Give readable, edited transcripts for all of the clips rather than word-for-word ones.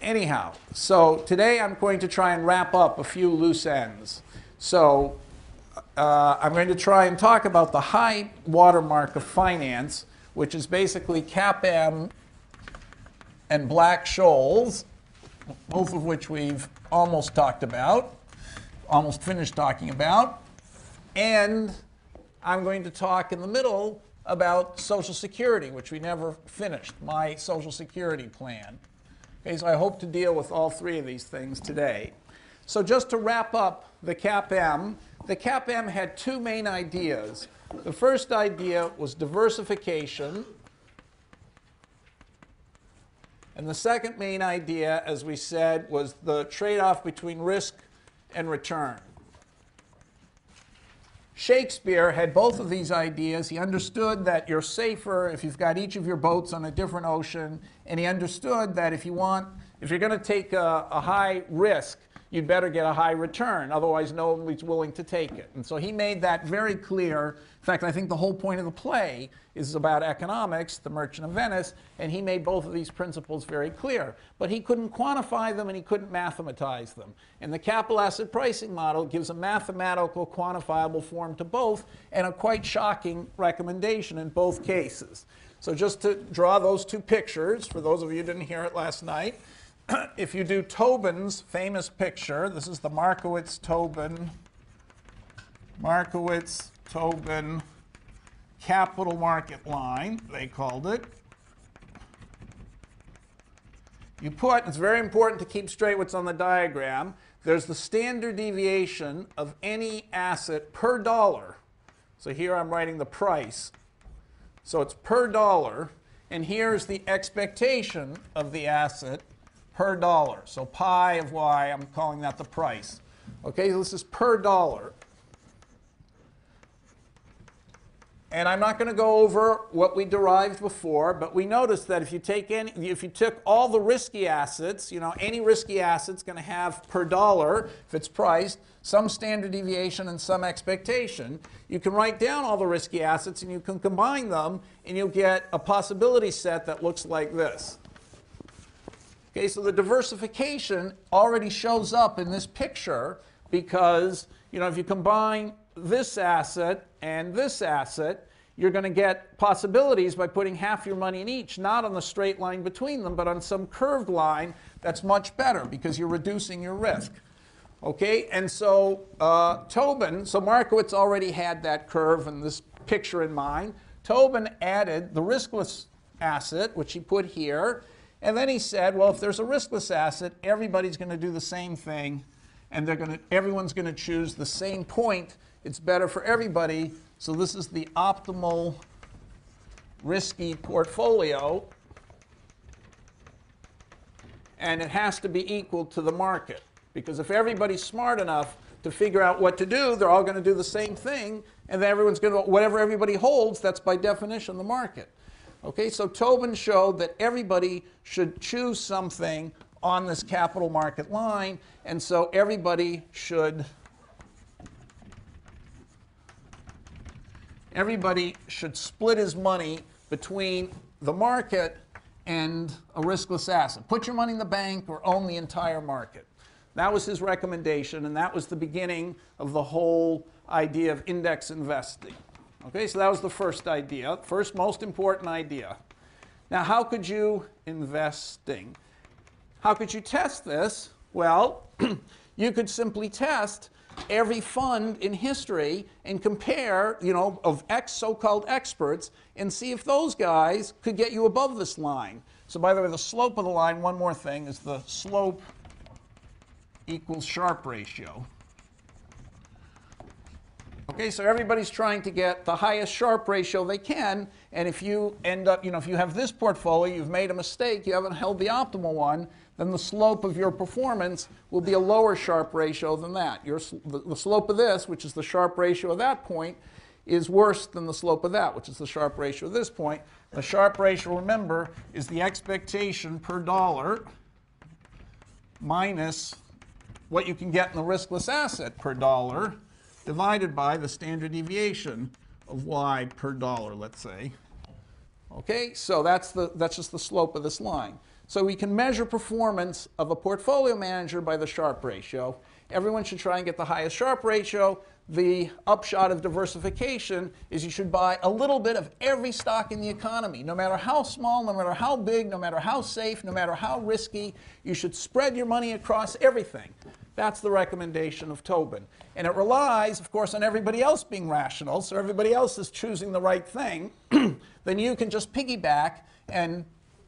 Anyhow, so today I'm going to try and wrap up a few loose ends. So I'm going to try and talk about the high watermark of finance, which is basically CAPM and Black-Scholes, both of which we've almost talked about, almost finished talking about. And I'm going to talk in the middle about Social Security, which we never finished, my Social Security plan. Okay, so I hope to deal with all three of these things today. So just to wrap up the CAPM had two main ideas. The first idea was diversification. And the second main idea, as we said, was the trade-off between risk and return. Shakespeare had both of these ideas. He understood that you're safer if you've got each of your boats on a different ocean, and he understood that if you're going to take a high risk, you'd better get a high return. Otherwise, nobody's willing to take it. And so he made that very clear. In fact, I think the whole point of the play is about economics, The Merchant of Venice, and he made both of these principles very clear. But he couldn't quantify them and he couldn't mathematize them. And the capital asset pricing model gives a mathematical, quantifiable form to both, and a quite shocking recommendation in both cases. So just to draw those two pictures, for those of you who didn't hear it last night, if you do Tobin's famous picture, this is the Markowitz-Tobin capital market line, they called it. It's very important to keep straight what's on the diagram. There's the standard deviation of any asset per dollar. So here I'm writing the price. So it's per dollar, and here's the expectation of the asset per dollar. So pi of y, I'm calling that the price. Okay, this is per dollar. And I'm not going to go over what we derived before, but we noticed that if you took all the risky assets, any risky asset's going to have per dollar, if it's priced, some standard deviation and some expectation. You can write down all the risky assets and you can combine them, and you'll get a possibility set that looks like this. Okay, so the diversification already shows up in this picture because, if you combine this asset and this asset, you're going to get possibilities by putting half your money in each, not on the straight line between them, but on some curved line that's much better because you're reducing your risk. Okay, and so so Markowitz already had that curve and this picture in mind. Tobin added the riskless asset, which he put here. And then he said, well, if there's a riskless asset, everybody's going to do the same thing, and everyone's going to choose the same point. It's better for everybody. So this is the optimal risky portfolio, and it has to be equal to the market. Because if everybody's smart enough to figure out what to do, they're all going to do the same thing, and then everyone's going to, whatever everybody holds, that's by definition the market. Okay, so Tobin showed that everybody should choose something on this capital market line, and so everybody should split his money between the market and a riskless asset. Put your money in the bank or own the entire market. That was his recommendation, and that was the beginning of the whole idea of index investing. Okay, so that was the first idea, first most important idea. Now, how could you investing? How could you test this? Well, you could simply test every fund in history and compare, of so-called experts, and see if those guys could get you above this line. So by the way, the slope of the line, one more thing, is the slope equals Sharpe ratio. Okay, so everybody's trying to get the highest Sharpe ratio they can, and if you end up, if you have this portfolio, you've made a mistake, you haven't held the optimal one, then the slope of your performance will be a lower Sharpe ratio than that. The slope of this, which is the Sharpe ratio of that point, is worse than the slope of that, which is the Sharpe ratio of this point. The Sharpe ratio, remember, is the expectation per dollar minus what you can get in the riskless asset per dollar, divided by the standard deviation of y per dollar, let's say. Okay, so that's just the slope of this line. So we can measure performance of a portfolio manager by the Sharpe ratio. Everyone should try and get the highest Sharpe ratio. The upshot of diversification is you should buy a little bit of every stock in the economy. No matter how small, no matter how big, no matter how safe, no matter how risky, you should spread your money across everything. That's the recommendation of Tobin. And it relies, of course, on everybody else being rational. So everybody else is choosing the right thing. Then you can just piggyback and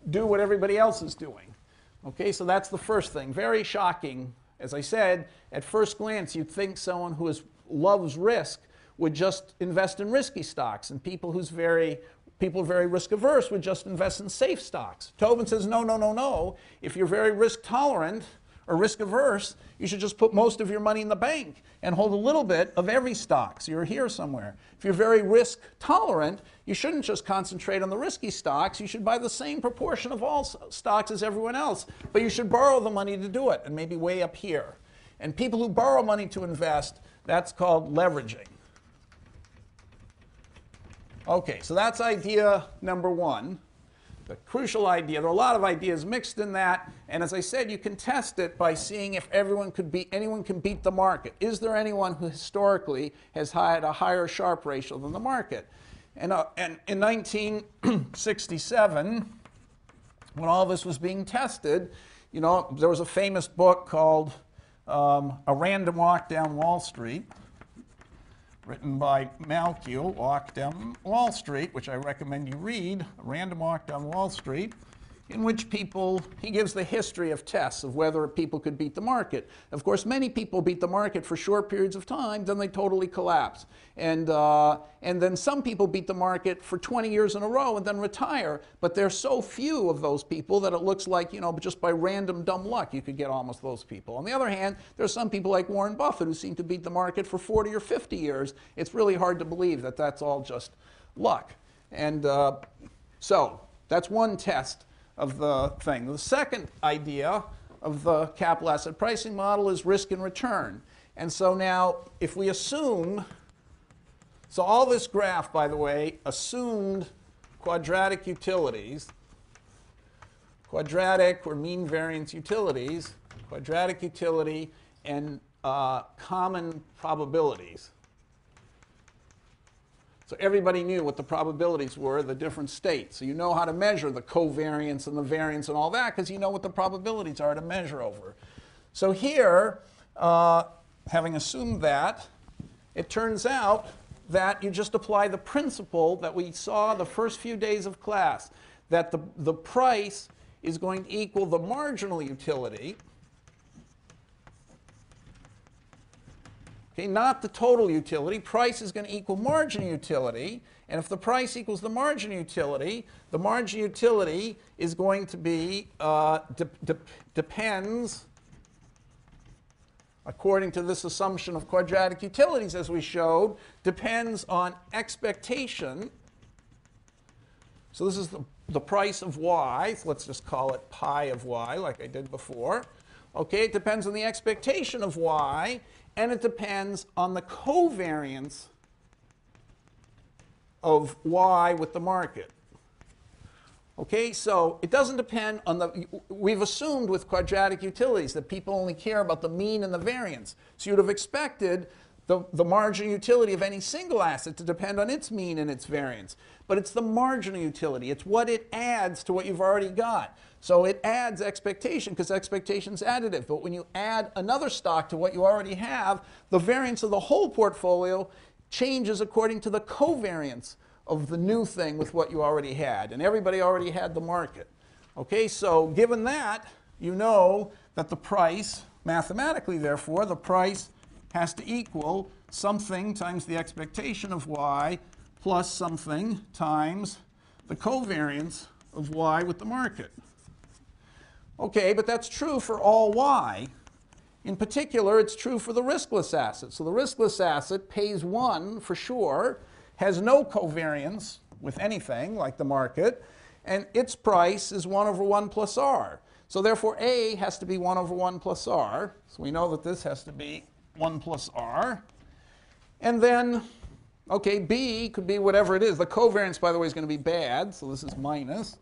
do what everybody else is doing. Okay, so that's the first thing. Very shocking. As I said, at first glance, you'd think someone who loves risk would just invest in risky stocks, and people who are very risk averse would just invest in safe stocks. Tobin says, no, no, no, no. If you're very risk tolerant or risk averse, you should just put most of your money in the bank and hold a little bit of every stock. So you're here somewhere. If you're very risk tolerant, you shouldn't just concentrate on the risky stocks. You should buy the same proportion of all stocks as everyone else, but you should borrow the money to do it, and maybe way up here. And people who borrow money to invest, that's called leveraging. Okay, so that's idea number one. The crucial idea. There are a lot of ideas mixed in that, and as I said, you can test it by seeing if anyone can beat the market. Is there anyone who historically has had a higher Sharpe ratio than the market? And in 1967, when all this was being tested, you know, there was a famous book called A Random Walk Down Wall Street, written by Malkiel, Walk Down Wall Street, which I recommend you read, A Random Walk Down Wall Street, in which he gives the history of tests of whether people could beat the market. Of course, many people beat the market for short periods of time, then they totally collapse. And then some people beat the market for 20 years in a row and then retire, but there's so few of those people that it looks like, you know, just by random dumb luck you could get almost those people. On the other hand, there's some people like Warren Buffett who seem to beat the market for 40 or 50 years. It's really hard to believe that that's all just luck. And so that's one test of the thing. The second idea of the capital asset pricing model is risk and return. And so now, if we assume, so all this graph, by the way, assumed quadratic utilities, quadratic or mean variance utilities, quadratic utility, and common probabilities. So everybody knew what the probabilities were, the different states. So you know how to measure the covariance and the variance and all that because you know what the probabilities are to measure over. So here, having assumed that, it turns out that you just apply the principle that we saw the first few days of class, that the price is going to equal the marginal utility. Okay, not the total utility. Price is going to equal marginal utility. And if the price equals the marginal utility is going to be, depends, according to this assumption of quadratic utilities as we showed, depends on expectation. So this is the price of y. So let's just call it pi of y like I did before. Okay, it depends on the expectation of y. And it depends on the covariance of y with the market. Okay, so it doesn't depend on we've assumed with quadratic utilities that people only care about the mean and the variance. So you'd have expected the marginal utility of any single asset to depend on its mean and its variance. But it's the marginal utility. It's what it adds to what you've already got. So it adds expectation because expectation is additive. But when you add another stock to what you already have, the variance of the whole portfolio changes according to the covariance of the new thing with what you already had. And everybody already had the market. Okay, so given that, you know that the price, mathematically therefore, the price has to equal something times the expectation of y plus something times the covariance of y with the market. Okay, but that's true for all y. In particular, it's true for the riskless asset. So the riskless asset pays 1 for sure, has no covariance with anything like the market, and its price is 1 over 1 plus r. So therefore, A has to be 1 over 1 plus r. So we know that this has to be 1 plus r. And then, okay, B could be whatever it is. The covariance, by the way, is going to be bad, so this is minus.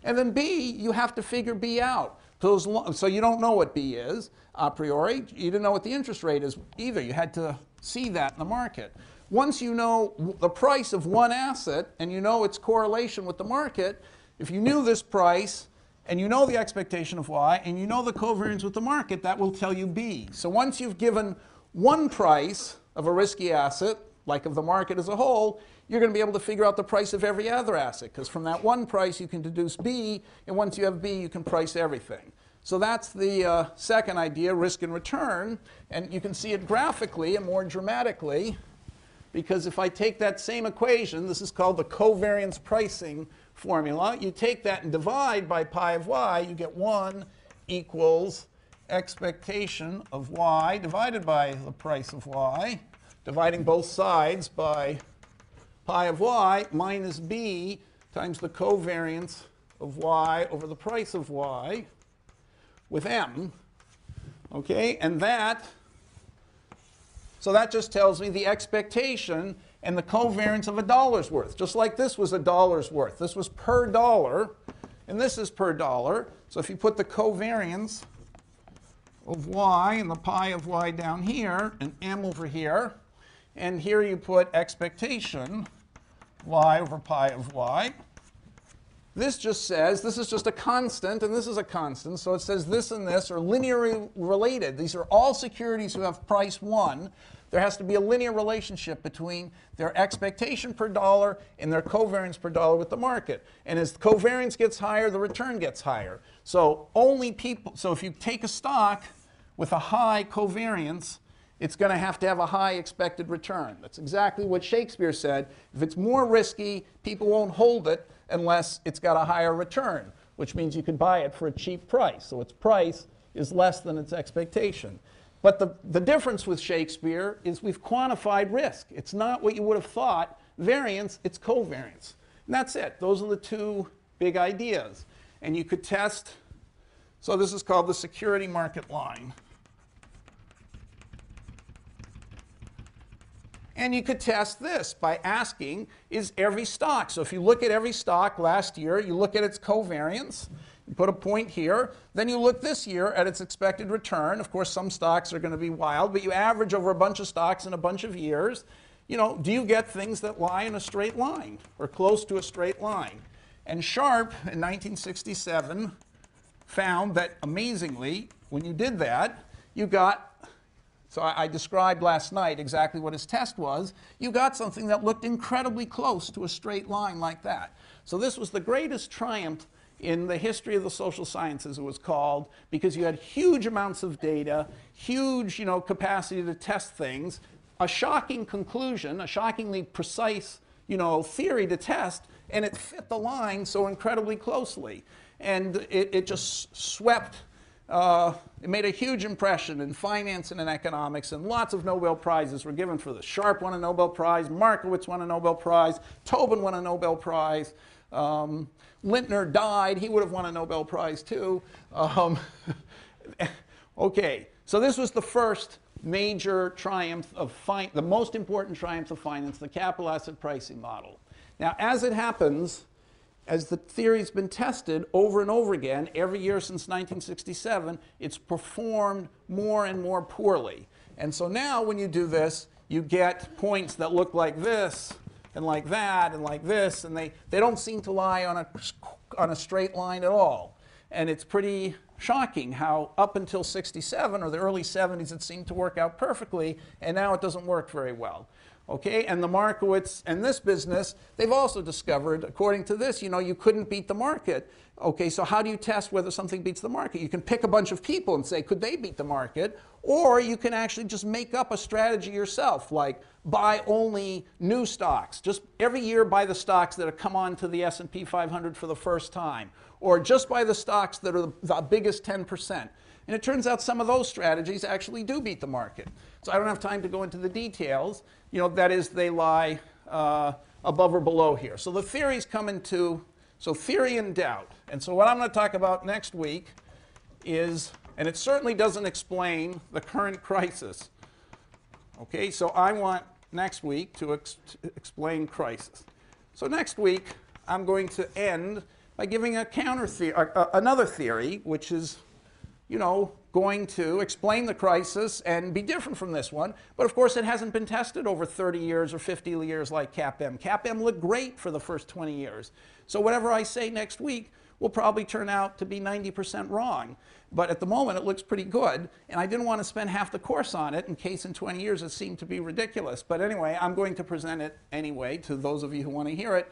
And then B, you have to figure B out. So you don't know what B is a priori. You didn't know what the interest rate is either. You had to see that in the market. Once you know the price of one asset and you know its correlation with the market, if you knew this price and you know the expectation of Y and you know the covariance with the market, that will tell you B. So once you've given one price of a risky asset, like of the market as a whole, you're going to be able to figure out the price of every other asset, because from that one price you can deduce B, and once you have B you can price everything. So that's the second idea, risk and return, and you can see it graphically and more dramatically, because if I take that same equation, this is called the covariance pricing formula, you take that and divide by pi of Y, you get 1 equals expectation of Y divided by the price of Y, dividing both sides by pi of Y minus B times the covariance of Y over the price of Y with M. Okay, and so that just tells me the expectation and the covariance of a dollar's worth. Just like this was a dollar's worth. This was per dollar, and this is per dollar. So if you put the covariance of Y and the pi of Y down here, and M over here, and here you put expectation Y over pi of Y. This just says, this is just a constant, and this is a constant, so it says this and this are linearly related. These are all securities who have price 1. There has to be a linear relationship between their expectation per dollar and their covariance per dollar with the market. And as the covariance gets higher, the return gets higher. So if you take a stock with a high covariance, it's going to have a high expected return. That's exactly what Shakespeare said. If it's more risky, people won't hold it unless it's got a higher return, which means you could buy it for a cheap price. So its price is less than its expectation. But the difference with Shakespeare is we've quantified risk. It's not what you would have thought variance, it's covariance. And that's it. Those are the two big ideas. And you could test, so this is called the security market line. And you could test this by asking, is every stock, so if you look at every stock last year, you look at its covariance, you put a point here, then you look this year at its expected return. Of course, some stocks are going to be wild, but you average over a bunch of stocks in a bunch of years. You know, do you get things that lie in a straight line or close to a straight line? And Sharpe in 1967 found that, amazingly, when you did that, you got, so I described last night exactly what his test was. You got something that looked incredibly close to a straight line like that. So this was the greatest triumph in the history of the social sciences, it was called, because you had huge amounts of data, huge capacity to test things, a shocking conclusion, a shockingly precise theory to test, and it fit the line so incredibly closely. And it just swept. It made a huge impression in finance and in economics, and lots of Nobel Prizes were given for this. Sharpe won a Nobel Prize, Markowitz won a Nobel Prize, Tobin won a Nobel Prize, Lintner died, he would have won a Nobel Prize too. Okay, so this was the first major triumph of the most important triumph of finance, the capital asset pricing model. Now, as it happens, as the theory's been tested over and over again, every year since 1967, it's performed more and more poorly. And so now when you do this, you get points that look like this, and like that, and like this, and they don't seem to lie on a straight line at all. And it's pretty shocking how up until 67 or the early 70s it seemed to work out perfectly, and now it doesn't work very well. Okay, and the Markowitz and this business, they've also discovered, according to this, you couldn't beat the market. Okay, so how do you test whether something beats the market? You can pick a bunch of people and say, could they beat the market? Or you can actually just make up a strategy yourself, like buy only new stocks. Just every year buy the stocks that have come on to the S&P 500 for the first time. Or just buy the stocks that are the biggest 10%. And it turns out some of those strategies actually do beat the market. So I don't have time to go into the details. That is, they lie above or below here. So the theories come into, so theory and doubt. And so what I'm going to talk about next week is, and it certainly doesn't explain the current crisis. Okay, so I want next week to explain crisis. So next week, I'm going to end by giving a another theory, which is, going to explain the crisis and be different from this one. But of course, it hasn't been tested over 30 years or 50 years like CAPM. CAPM looked great for the first 20 years. So whatever I say next week will probably turn out to be 90% wrong. But at the moment, it looks pretty good. And I didn't want to spend half the course on it in case in 20 years it seemed to be ridiculous. But anyway, I'm going to present it anyway to those of you who want to hear it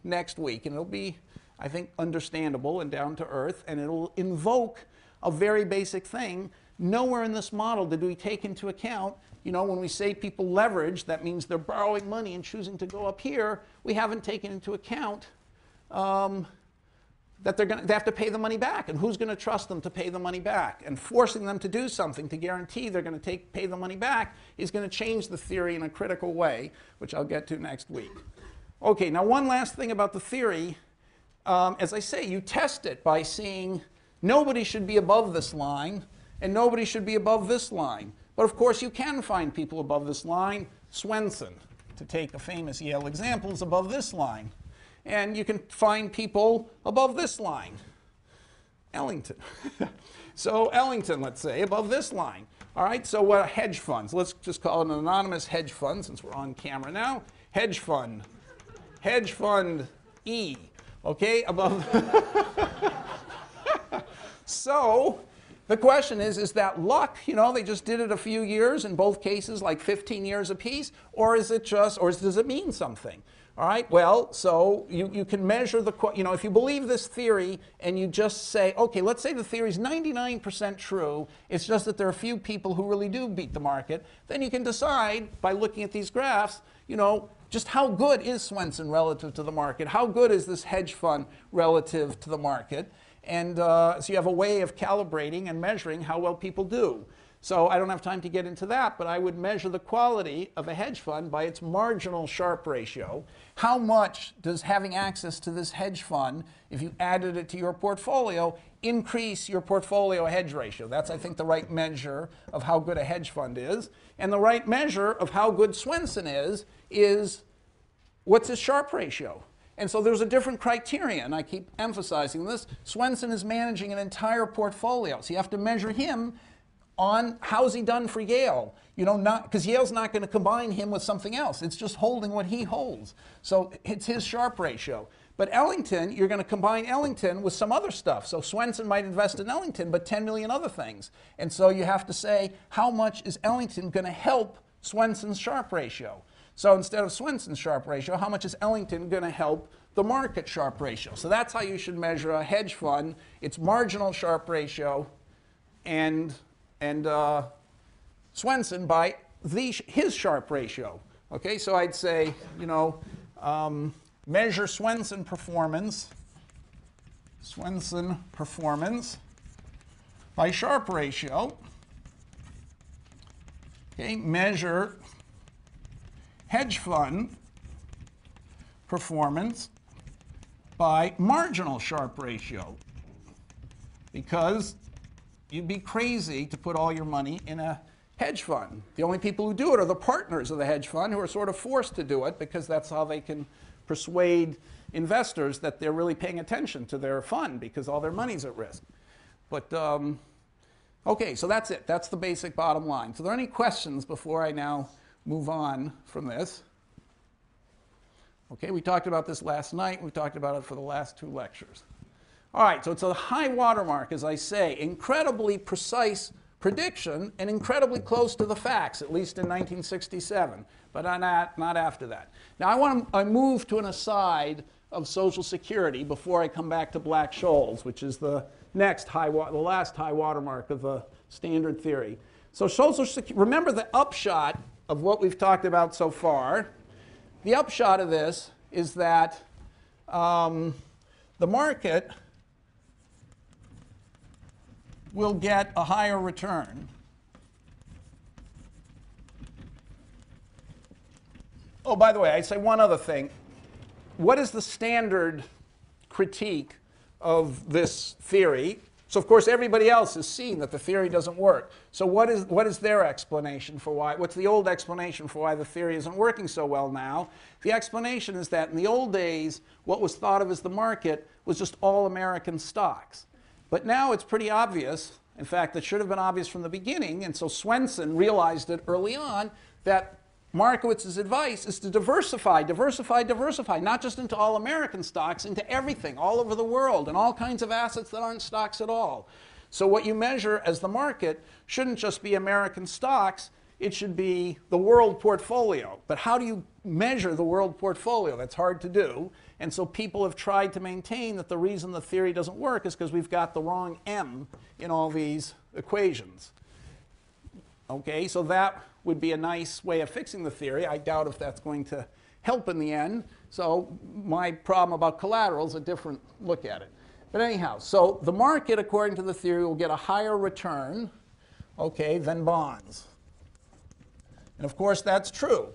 next week. And it'll be, I think, understandable and down to earth. And it'll invoke a very basic thing. Nowhere in this model did we take into account, when we say people leverage, that means they're borrowing money and choosing to go up here. We haven't taken into account that they have to pay the money back, and who's going to trust them to pay the money back? And forcing them to do something to guarantee they're going to pay the money back is going to change the theory in a critical way, which I'll get to next week. Okay, now one last thing about the theory. As I say, you test it by seeing nobody should be above this line, and nobody should be above this line. But of course, you can find people above this line. Swenson, to take a famous Yale example, is above this line. And you can find people above this line. Ellington. So Ellington, let's say, above this line. All right, so what are hedge funds? Let's just call it an anonymous hedge fund, since we're on camera now. Hedge fund. Hedge fund E. Okay, above. So the question is that luck? They just did it a few years, in both cases, like 15 years apiece, or is it just, or does it mean something? All right, well, so you can measure the, if you believe this theory and you just say, okay, let's say the theory is 99% true, it's just that there are a few people who really do beat the market, then you can decide by looking at these graphs, just how good is Swenson relative to the market? How good is this hedge fund relative to the market? And so you have a way of calibrating and measuring how well people do. So I don't have time to get into that, but I would measure the quality of a hedge fund by its marginal Sharpe ratio. How much does having access to this hedge fund, if you added it to your portfolio, increase your portfolio hedge ratio? That's, I think, the right measure of how good a hedge fund is. And the right measure of how good Swenson is what's his Sharpe ratio? And so there's a different criterion. I keep emphasizing this. Swenson is managing an entire portfolio. So you have to measure him on how's he done for Yale. Because Yale's not going to combine him with something else. It's just holding what he holds. So it's his Sharpe ratio. But Ellington, you're going to combine Ellington with some other stuff. So Swenson might invest in Ellington, but 10 million other things. And so you have to say, how much is Ellington going to help Swenson's Sharpe ratio? So instead of Swenson's Sharpe ratio, how much is Ellington going to help the market Sharpe ratio? So that's how you should measure a hedge fund. Its marginal Sharpe ratio and Swenson by his Sharpe ratio. Okay, so I'd say, measure Swenson performance by Sharpe ratio. Okay, measure hedge fund performance by marginal Sharpe ratio, because you'd be crazy to put all your money in a hedge fund. The only people who do it are the partners of the hedge fund, who are sort of forced to do it because that's how they can persuade investors that they're really paying attention to their fund, because all their money's at risk. But okay, so that's it. That's the basic bottom line. So are there any questions before I now move on from this? Okay, we talked about this last night. We talked about it for the last 2 lectures. All right, so it's a high watermark, as I say, incredibly precise prediction and incredibly close to the facts, at least in 1967, but not after that. Now I move to an aside of Social Security before I come back to Black-Scholes, which is the last high watermark of the standard theory. So Social Security, remember the upshot of what we've talked about so far. The upshot of this is that the market will get a higher return oh, by the way, I'd say one other thing. What is the standard critique of this theory? So of course everybody else has seen that the theory doesn't work. So what is their explanation for why? What's the old explanation for why the theory isn't working so well now? The explanation is that in the old days, what was thought of as the market was just all American stocks. But now it's pretty obvious. In fact, it should have been obvious from the beginning, and so Swenson realized it early on, that Markowitz's advice is to diversify, diversify, diversify, not just into all American stocks, into everything, all over the world, and all kinds of assets that aren't stocks at all. So what you measure as the market shouldn't just be American stocks, it should be the world portfolio. But how do you measure the world portfolio? That's hard to do. And so people have tried to maintain that the reason the theory doesn't work is because we've got the wrong M in all these equations. Okay, so that would be a nice way of fixing the theory. I doubt if that's going to help in the end. So my problem about collateral is a different look at it. But anyhow, so the market, according to the theory, will get a higher return, okay, than bonds. And of course, that's true.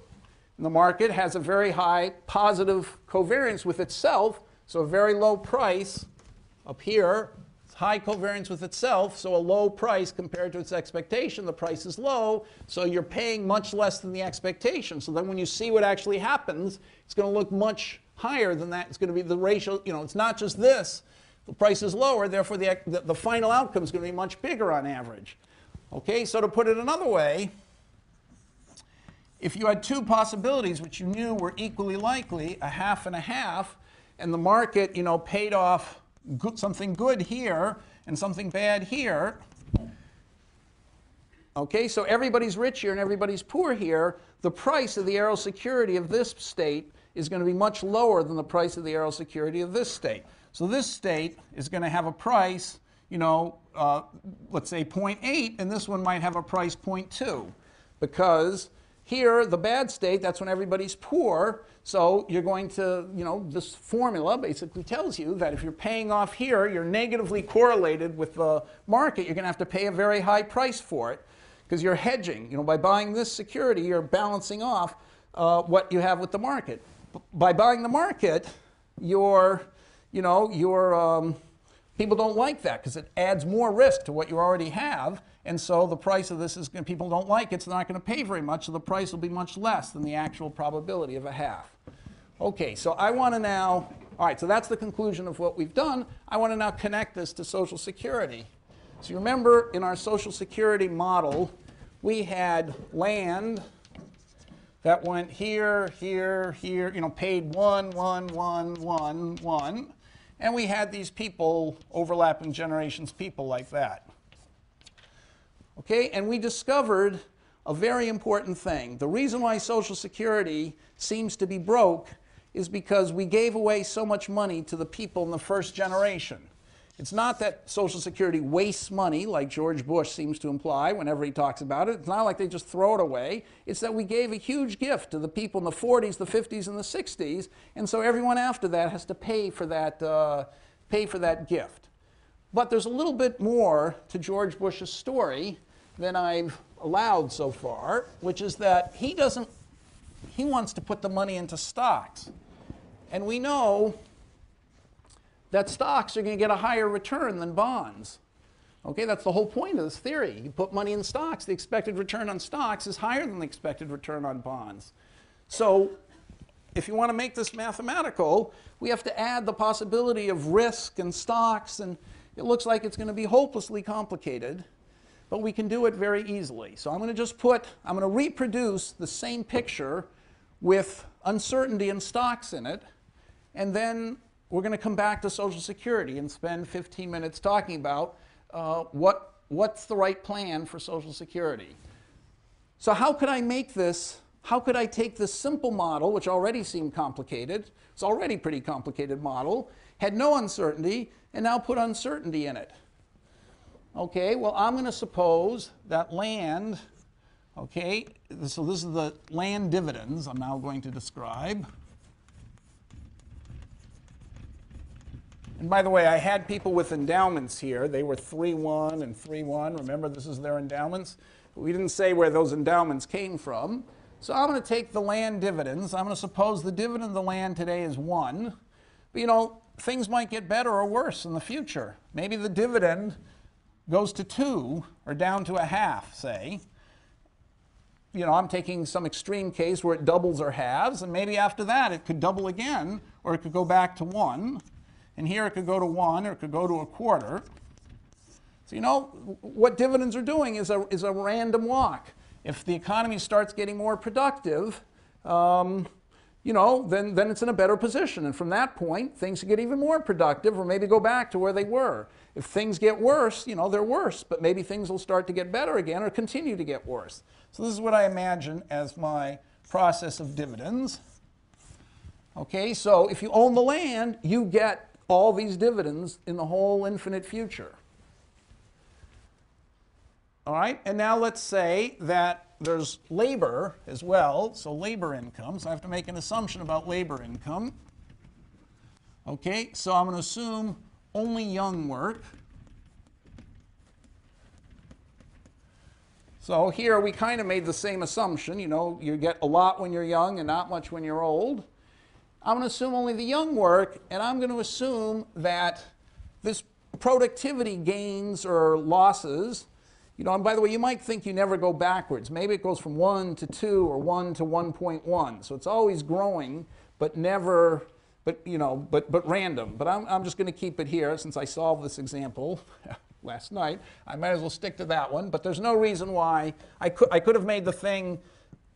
And the market has a very high positive covariance with itself, so a very low price up here. High covariance with itself, so a low price compared to its expectation. The price is low, so you're paying much less than the expectation. So then when you see what actually happens, it's going to look much higher than that. It's going to be the ratio, you know, it's not just this. The price is lower, therefore the final outcome is going to be much bigger on average. Okay, so to put it another way, if you had two possibilities which you knew were equally likely, a half and a half, and the market, you know, paid off something good here and something bad here. Okay, so everybody's rich here and everybody's poor here. The price of the arrow security of this state is going to be much lower than the price of the arrow security of this state. So this state is going to have a price, you know, let's say 0.8, and this one might have a price 0.2, because here, the bad state, that's when everybody's poor. So you're going to, you know, this formula basically tells you that if you're paying off here, you're negatively correlated with the market. You're going to have to pay a very high price for it because you're hedging. You know, by buying this security, you're balancing off what you have with the market. By buying the market, people don't like that because it adds more risk to what you already have. And so the price of this is going to, people don't like it, so they're not going to pay very much, so the price will be much less than the actual probability of a half. Okay, so I want to now, all right, so that's the conclusion of what we've done. I want to now connect this to Social Security. So you remember in our Social Security model, we had land that went here, here, here, you know, paid 1, 1, 1, 1, 1. And we had these people, overlapping generations, people like that. Okay, and we discovered a very important thing. The reason why Social Security seems to be broke is because we gave away so much money to the people in the first generation. It's not that Social Security wastes money, like George Bush seems to imply whenever he talks about it. It's not like they just throw it away. It's that we gave a huge gift to the people in the 40s, the 50s, and the 60s, and so everyone after that has to pay for that gift. But there's a little bit more to George Bush's story than I've allowed so far, which is that he wants to put the money into stocks. And we know that stocks are going to get a higher return than bonds. Okay, that's the whole point of this theory. You put money in stocks, the expected return on stocks is higher than the expected return on bonds. So if you want to make this mathematical, we have to add the possibility of risk and stocks, and it looks like it's going to be hopelessly complicated. But we can do it very easily. So I'm going to reproduce the same picture with uncertainty and stocks in it, and then we're going to come back to Social Security and spend 15 minutes talking about what's the right plan for Social Security. So how could I make this, how could I take this simple model, which already seemed complicated, it's already a pretty complicated model, had no uncertainty, and now put uncertainty in it? Okay, well, I'm going to suppose that land, okay, so this is the land dividends I'm now going to describe. And by the way, I had people with endowments here. They were 3-1 and 3-1. Remember, this is their endowments. We didn't say where those endowments came from. So I'm going to take the land dividends. I'm going to suppose the dividend of the land today is 1. But, you know, things might get better or worse in the future. Maybe the dividend goes to 2 or down to 1/2, say. I'm taking some extreme case where it doubles or halves, and maybe after that it could double again, or it could go back to 1. And here it could go to 1, or it could go to 1/4. So what dividends are doing is a random walk. If the economy starts getting more productive, then it's in a better position. And from that point, things get even more productive, or maybe go back to where they were. If things get worse, they're worse, but maybe things will start to get better again or continue to get worse. So this is what I imagine as my process of dividends. Okay, so if you own the land, you get all these dividends in the whole infinite future. All right, and now let's say that there's labor as well, so labor income. So I have to make an assumption about labor income. Okay, so I'm going to assume only young work. So here we kind of made the same assumption. You get a lot when you're young and not much when you're old. I'm going to assume only the young work, and I'm going to assume that this productivity gains or losses, and by the way, you might think you never go backwards. Maybe it goes from 1 to 2 or 1 to 1.1. So it's always growing, but never, but random. But I'm just going to keep it here since I solved this example last night. I might as well stick to that one. But there's no reason why I could have made the thing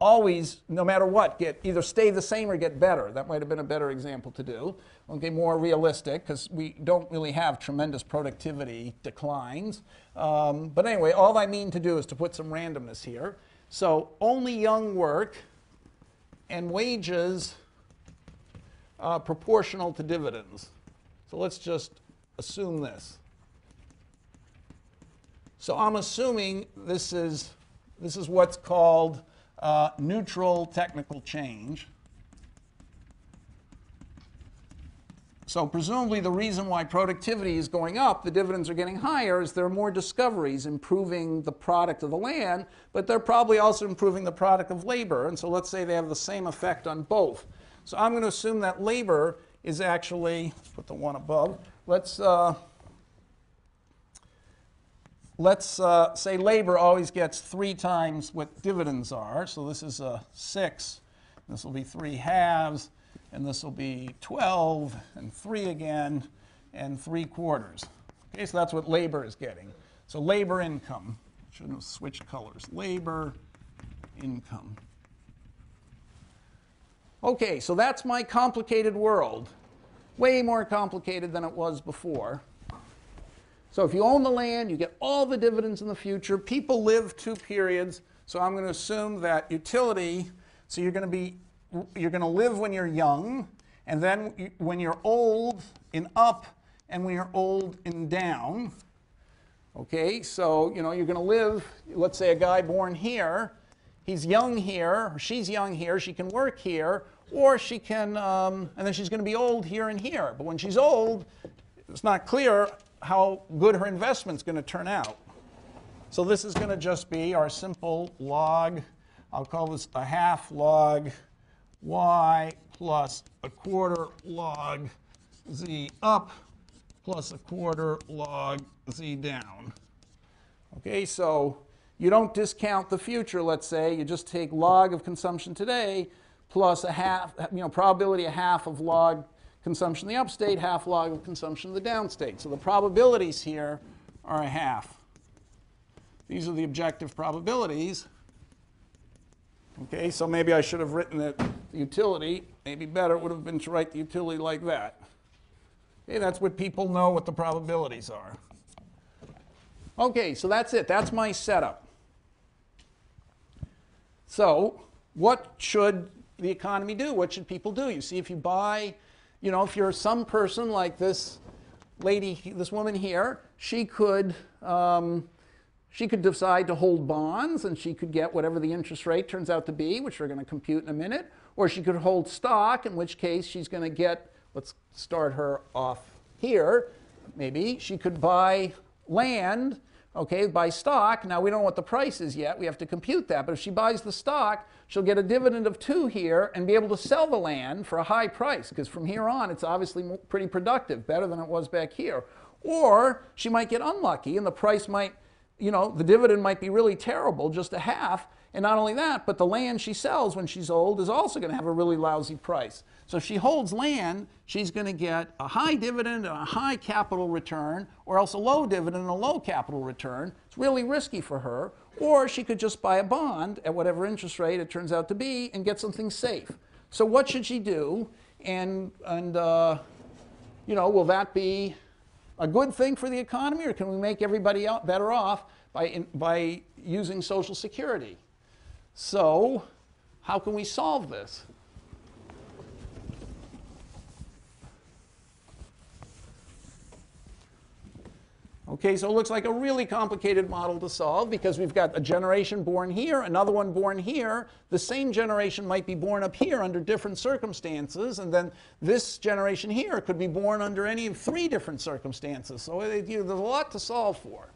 always, no matter what, either stay the same or get better. That might have been a better example to do. Okay, more realistic, because we don't really have tremendous productivity declines. But anyway, all I mean to do is to put some randomness here. So only young work and wages proportional to dividends. So let's just assume this. So I'm assuming this is what's called neutral technical change. So presumably the reason why productivity is going up, the dividends are getting higher, is there are more discoveries improving the product of the land, but they're probably also improving the product of labor. And so let's say they have the same effect on both. So I'm going to assume that labor is actually, let's put the one above, let's say labor always gets 3 times what dividends are. So this is a 6, this will be 3/2, and this will be 12, and 3 again, and 3/4. Okay, so that's what labor is getting. So labor income, shouldn't have switched colors, labor income. Okay, so that's my complicated world. Way more complicated than it was before. So if you own the land, you get all the dividends in the future. People live 2 periods. So I'm going to assume that utility, so you're going to live when you're young, and then when you're old in up, and when you're old in down. Okay, so you're going to live, let's say a guy born here, he's young here, or she's young here, she can work here, or she can, and then she's going to be old here and here. But when she's old, it's not clear how good her investment's going to turn out. So this is going to just be our simple log, I'll call this a 1/2 log y plus 1/4 log z up plus 1/4 log z down. Okay, so you don't discount the future, let's say. You just take log of consumption today plus a 1/2, probability a 1/2 of log consumption in the upstate, 1/2 log of consumption in the downstate. So the probabilities here are a 1/2. These are the objective probabilities. Okay, so maybe I should have written it utility. Maybe better would have been to write the utility like that. Okay, that's what people know what the probabilities are. Okay, so that's it. That's my setup. So what should the economy do? What should people do? You see, if you buy, if you're some person like this lady, this woman here, she could decide to hold bonds, and she could get whatever the interest rate turns out to be, which we're going to compute in a minute. Or she could hold stock, in which case she's going to get, let's start her off here, maybe. She could buy land Okay, buy stock. Now, we don't know what the price is yet. We have to compute that. But if she buys the stock, she'll get a dividend of 2 here and be able to sell the land for a high price, because from here on, it's obviously pretty productive, better than it was back here. Or she might get unlucky, and the price might, the dividend might be really terrible, just a half. And not only that, but the land she sells when she's old is also going to have a really lousy price. So if she holds land, she's going to get a high dividend and a high capital return, or else a low dividend and a low capital return. It's really risky for her. Or she could just buy a bond at whatever interest rate it turns out to be and get something safe. So what should she do? And will that be a good thing for the economy, or can we make everybody better off by using Social Security? So how can we solve this? Okay, so it looks like a really complicated model to solve, because we've got a generation born here, another one born here. The same generation might be born up here under different circumstances, and then this generation here could be born under any of 3 different circumstances. So there's a lot to solve for.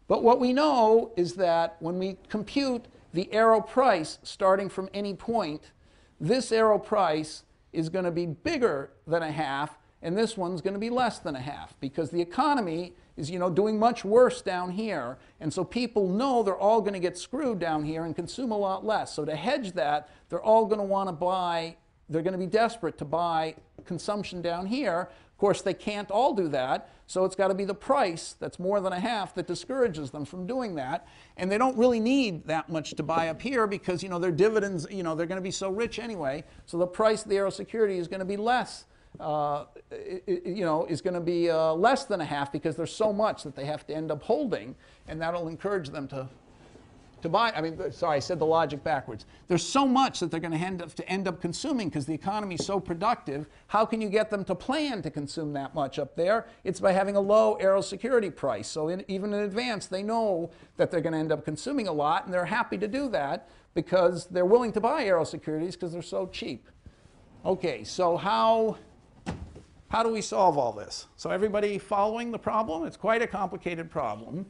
But what we know is that when we compute the arrow price starting from any point, this arrow price is going to be bigger than a half, and this one's going to be less than a half, because the economy is doing much worse down here, and so people know they're all going to get screwed down here and consume a lot less. So to hedge that, they're all going to want to buy, they're going to be desperate to buy consumption down here. Of course, they can't all do that, so it's got to be the price that's more than a half that discourages them from doing that. And they don't really need that much to buy up here, because their dividends, they're going to be so rich anyway. So the price of the arrow security is going to be less, is going to be less than a half, because there's so much that they have to end up holding, and that'll encourage them to buy. I mean, sorry, I said the logic backwards. There's so much that they're going to end up consuming, because the economy is so productive. How can you get them to plan to consume that much up there? It's by having a low arrow security price. So even in advance, they know that they're going to end up consuming a lot, and they're happy to do that because they're willing to buy arrow securities because they're so cheap. Okay, so how do we solve all this? So everybody following the problem? It's quite a complicated problem.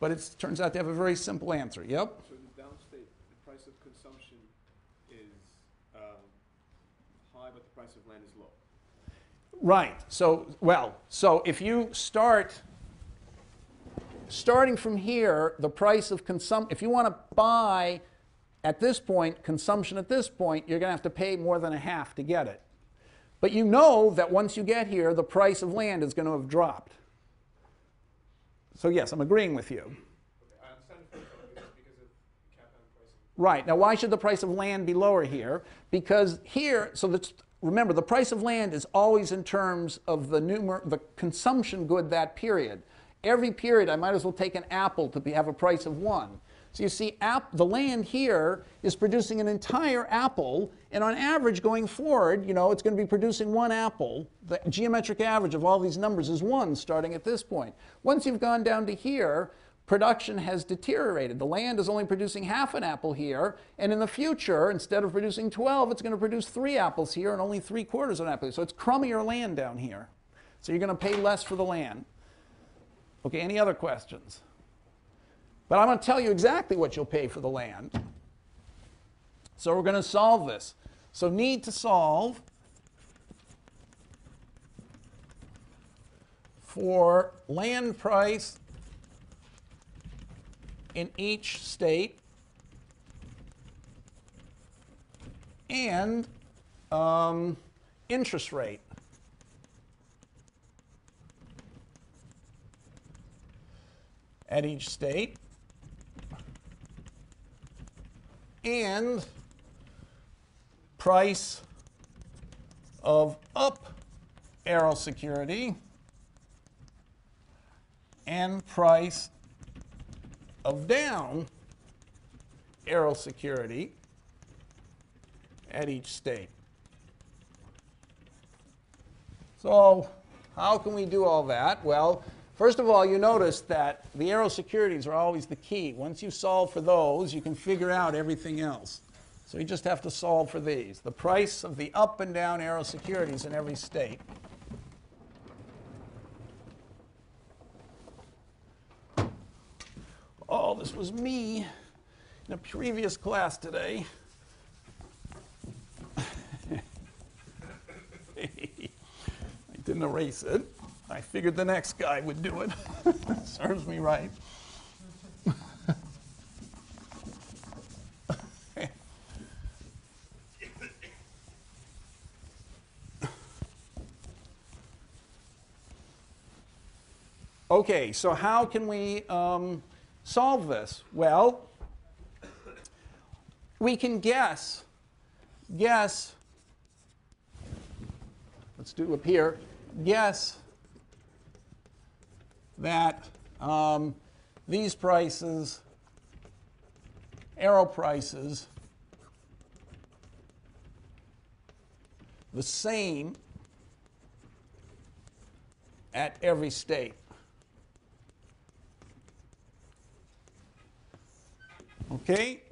But it turns out to have a very simple answer. Yep? So in the downstate, the price of consumption is high, but the price of land is low. Right. So if you starting from here, the price of consumption, if you want to buy at this point, consumption at this point, you're going to have to pay more than a half to get it. But you know that once you get here, the price of land is going to have dropped. So yes, I'm agreeing with you. Okay, I understand because of cap and pricing. Right. Now, why should the price of land be lower here? Because here, remember, the price of land is always in terms of the consumption good that period. Every period, I might as well take an apple to have a price of 1. So you see, the land here is producing an entire apple, and on average going forward, it's going to be producing 1 apple. The geometric average of all these numbers is 1 starting at this point. Once you've gone down to here, production has deteriorated. The land is only producing half an apple here, and in the future, instead of producing 12, it's going to produce 3 apples here and only 3/4 of an apple. So it's crummier land down here. So you're going to pay less for the land. Okay, any other questions? But I'm going to tell you exactly what you'll pay for the land. So we're going to solve this. So need to solve for land price in each state and interest rate. At each state. And price of up arrow security and price of down arrow security at each state. So how can we do all that? Well, first of all, you notice that the arrow securities are always the key. Once you solve for those, you can figure out everything else. So you just have to solve for these. The price of the up and down arrow securities in every state. this was me in a previous class today. I didn't erase it. I figured the next guy would do it. Serves me right. Okay, so how can we solve this? Well, we can guess, let's do up here, guess that these prices, arrow prices, the same at every state. Okay,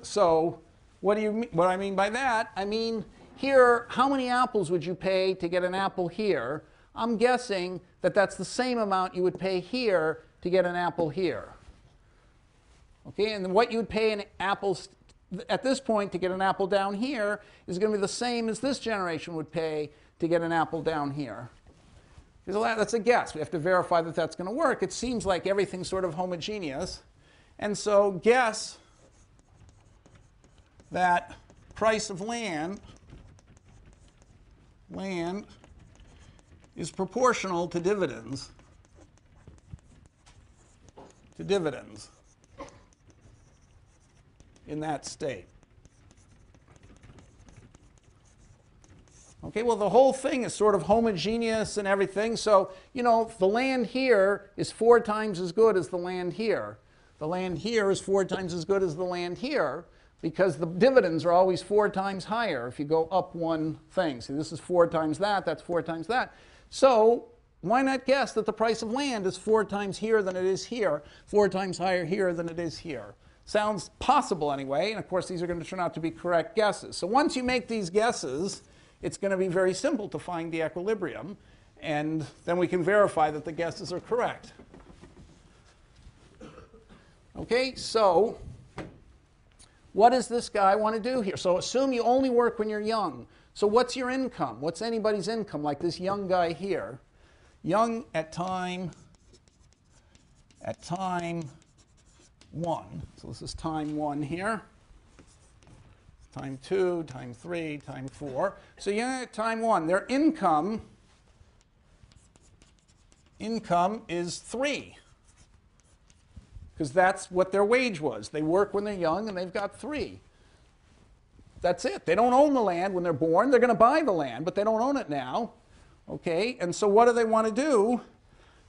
so what I mean by that? I mean, here, how many apples would you pay to get an apple here? I'm guessing that that's the same amount you would pay here to get an apple here. Okay, and then what you would pay in apples at this point to get an apple down here is going to be the same as this generation would pay to get an apple down here. That's a guess. We have to verify that that's going to work. It seems like everything's sort of homogeneous. And so guess that price of land is proportional to dividends. In that state. Okay, well, the whole thing is sort of homogeneous and everything. So, you know, the land here is 4 times as good as the land here. The land here is 4 times as good as the land here because the dividends are always 4 times higher if you go up one thing. So this is 4 times that, that's 4 times that. So why not guess that the price of land is 4 times here than it is here, 4 times higher here than it is here? Sounds possible anyway, and of course these are going to turn out to be correct guesses. So once you make these guesses, it's going to be very simple to find the equilibrium, and then we can verify that the guesses are correct. Okay, so what does this guy want to do here? So assume you only work when you're young. So what's your income? What's anybody's income, like this young guy here? Young at time 1. So this is time 1 here. Time 2, time 3, time 4. So young at time 1, their income is 3. Because that's what their wage was. They work when they're young and they've got 3. That's it. They don't own the land when they're born. They're going to buy the land, but they don't own it now. Okay, and so what do they want to do?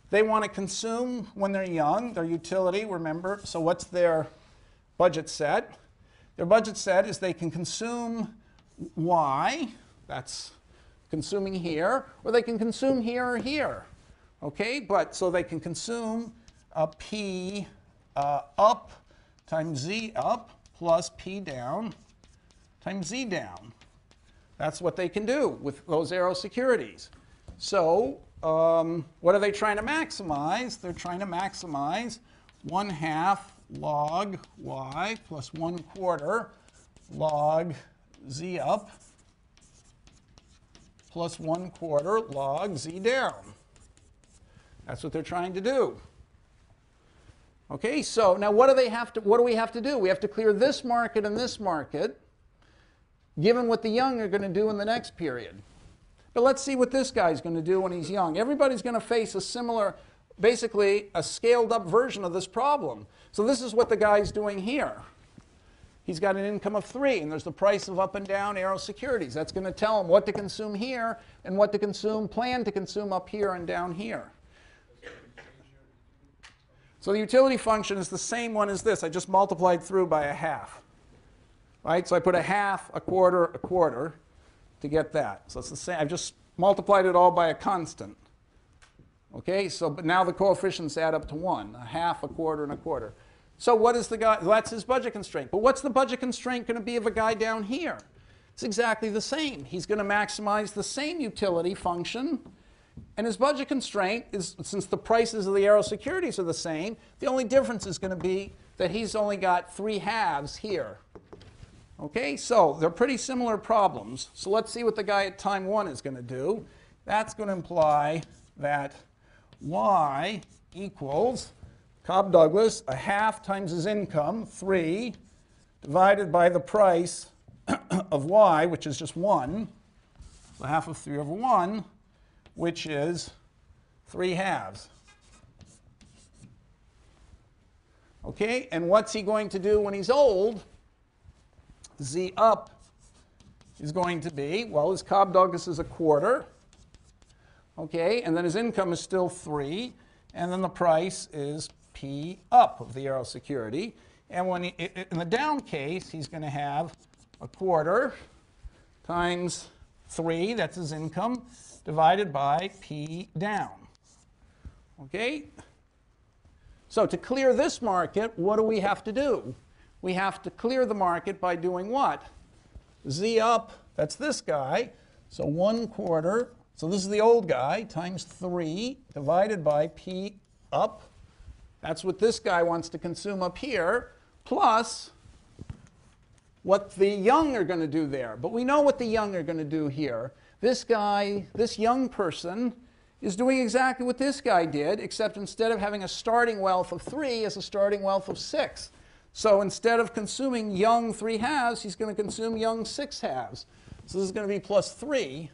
They want to consume when they're young, their utility, remember. So what's their budget set? Their budget set is they can consume Y, that's consuming here, or they can consume here or here. Okay, but so they can consume P up times Z up plus P down times Z down. That's what they can do with those arrow securities. So what are they trying to maximize? They're trying to maximize 1/2 log Y plus 1/4 log Z up plus 1/4 log Z down. That's what they're trying to do. Okay, so now what do we have to do? We have to clear this market and this market, given what the young are going to do in the next period. But let's see what this guy's going to do when he's young. Everybody's going to face a similar, basically a scaled up version of this problem. So this is what the guy's doing here. He's got an income of 3, and there's the price of up and down arrow securities. That's going to tell him what to consume here and what to consume, plan to consume up here and down here. So the utility function is the same one as this. I just multiplied through by 1/2. Right? So I put 1/2, 1/4 to get that. So it's the same. I've just multiplied it all by a constant. Okay, so but now the coefficients add up to 1, 1/2, 1/4, and 1/4. So what is the guy? Well, that's his budget constraint. But what's the budget constraint going to be of a guy down here? It's exactly the same. He's going to maximize the same utility function And his budget constraint is, since the prices of the Arrow securities are the same, the only difference is going to be that he's only got 3/2 here. Okay, so they're pretty similar problems. So let's see what the guy at time 1 is going to do. That's going to imply that y equals Cobb-Douglas, 1/2 times his income, 3, divided by the price of y, which is just 1, so 1/2 of 3 over 1, which is 3/2. Okay, and what's he going to do when he's old? Z up is going to be, well, his Cobb-Douglas is 1/4. Okay, and then his income is still 3, and then the price is P up of the Arrow security. And when in the down case, he's going to have 1/4 times 3, that's his income, divided by P down. Okay? So to clear this market, what do we have to do? We have to clear the market by doing what? Z up, that's this guy, so 1/4, so this is the old guy, times 3 divided by P up. That's what this guy wants to consume up here, plus what the young are going to do there. But we know what the young are going to do here. This guy, this young person, is doing exactly what this guy did, except instead of having a starting wealth of 3, has a starting wealth of 6. So instead of consuming young 3/2, he's going to consume young 6/2. So this is going to be plus 3.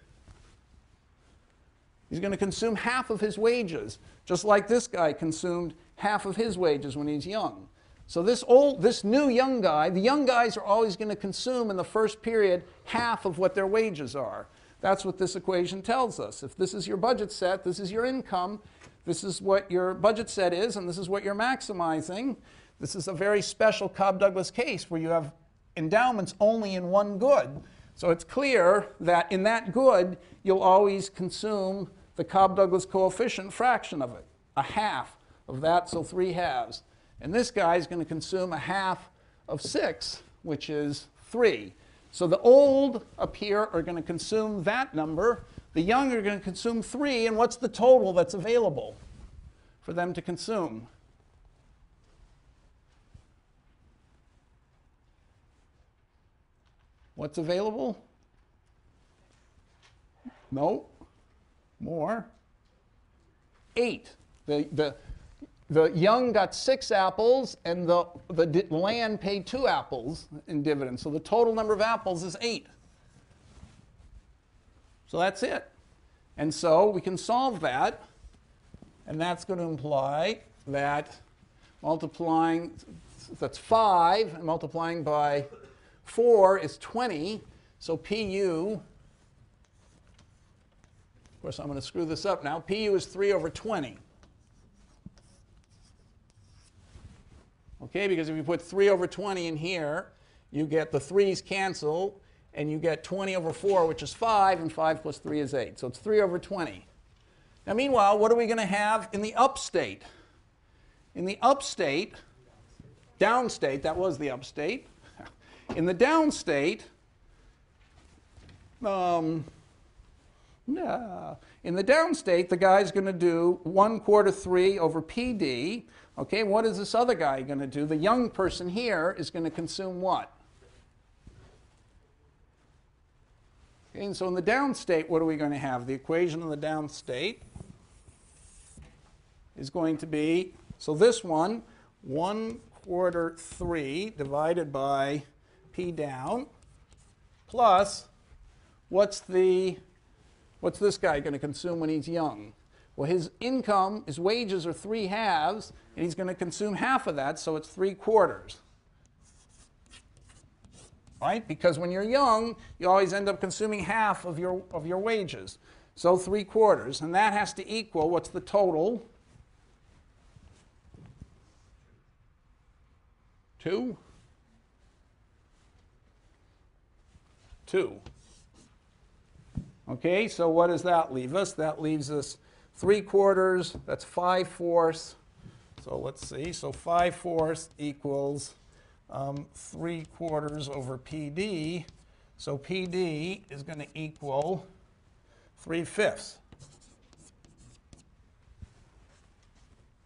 He's going to consume half of his wages, just like this guy consumed half of his wages when he's young. So this new young guy, the young guys are always going to consume in the first period half of what their wages are. That's what this equation tells us. If this is your budget set, this is your income, this is what your budget set is, and this is what you're maximizing. This is a very special Cobb-Douglas case where you have endowments only in one good. So it's clear that in that good, you'll always consume the Cobb-Douglas coefficient fraction of it, 1/2 of that, so 3/2. And this guy is going to consume 1/2 of 6, which is 3. So the old up here are going to consume that number. The young are going to consume 3. And what's the total that's available for them to consume? What's available? No. More. 8. The young got 6 apples, and the land paid 2 apples in dividends. So the total number of apples is 8. So that's it. And so we can solve that, and that's going to imply that multiplying, that's 5, and multiplying by 4 is 20. So PU, of course I'm going to screw this up now, PU is 3 over 20. Okay, because if you put 3 over 20 in here, you get the 3's cancel, and you get 20 over 4, which is 5, and 5 plus 3 is 8. So it's 3 over 20. Now meanwhile, what are we going to have in the upstate? In the upstate, downstate, that was the upstate. In the downstate, the guy's going to do 1/4 3 over PD. Okay, what is this other guy going to do? The young person here is going to consume what? Okay, and so in the downstate, what are we going to have? The equation in the downstate is going to be, so this one, 1/4 3 divided by P down, plus, what's this guy going to consume when he's young? Well, his income, his wages are 3/2, and he's going to consume half of that, so it's 3/4. Right? Because when you're young, you always end up consuming half of your wages. So 3/4, and that has to equal, what's the total? 2? 2. Okay, so what does that leave us? That leaves us 3/4, that's 5/4. So let's see, so 5/4 equals 3/4 over PD. So PD is going to equal 3/5.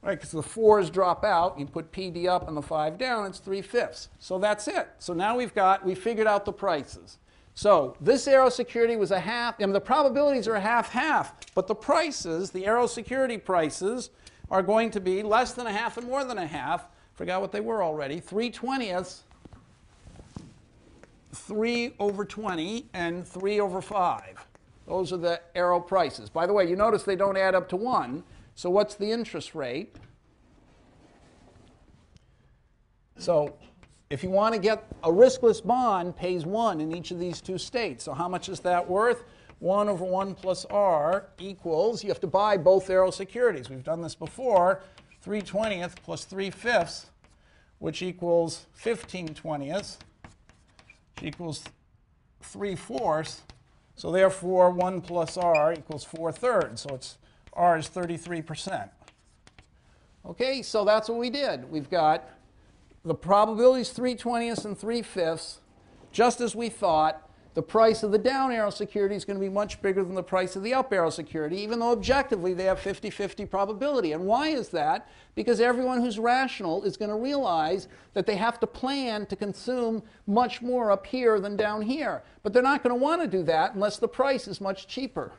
right? Because the 4's drop out. You put PD up and the 5 down, it's 3/5. So that's it. So now we figured out the prices. So this arrow security was a half, and the probabilities are a half-half, but the prices, the arrow security prices, are going to be less than a half and more than a half. Forgot what they were already. 3/20, 3/20, and 3/5. Those are the arrow prices. By the way, you notice they don't add up to 1. So what's the interest rate? So if you want to get a riskless bond, pays 1 in each of these two states. So how much is that worth? 1/1 plus R equals, you have to buy both arrow securities. We've done this before. 3/20 plus 3/5, which equals 15/20, which equals 3/4. So therefore, 1 plus R equals 4/3. So R is 33%. Okay, so that's what we did. We've got the probabilities 3/20 and 3/5, just as we thought. The price of the down arrow security is going to be much bigger than the price of the up arrow security, even though objectively they have 50-50 probability. And why is that? Because everyone who's rational is going to realize that they have to plan to consume much more up here than down here. But they're not going to want to do that unless the price is much cheaper.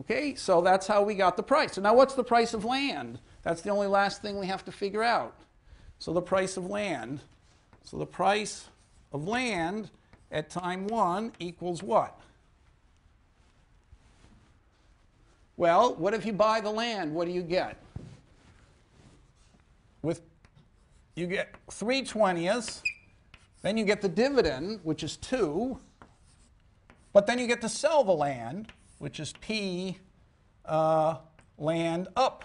Okay, so that's how we got the price. So now what's the price of land? That's the only last thing we have to figure out. So the price of land. So the price of land at time 1 equals what? Well, what if you buy the land? What do you get? You get 3/20, then you get the dividend, which is 2, but then you get to sell the land, which is P land up.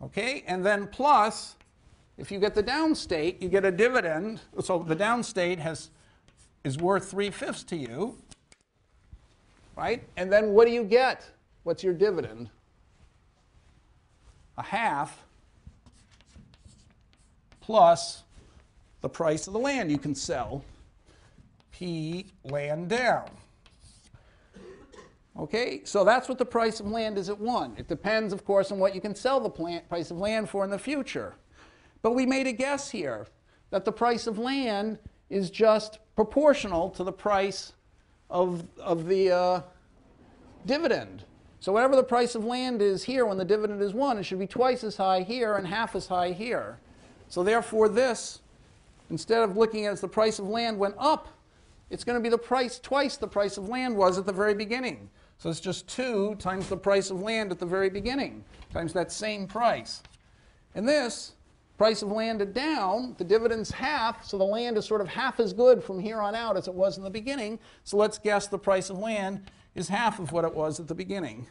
Okay, and then plus, if you get the downstate, you get a dividend. So the downstate is worth 3/5 to you, right? And then what do you get? What's your dividend? A half plus the price of the land you can sell, P land down. Okay, so that's what the price of land is at 1. It depends, of course, on what you can sell the price of land for in the future. But we made a guess here that the price of land is just proportional to the price of the dividend. So whatever the price of land is here when the dividend is 1, it should be twice as high here and half as high here. So therefore this, instead of looking at it as the price of land went up, it's going to be the price, twice the price of land was at the very beginning. So it's just 2 times the price of land at the very beginning, times that same price. And this, price of land at down, the dividend's half, so the land is sort of half as good from here on out as it was in the beginning. So let's guess the price of land is half of what it was at the beginning.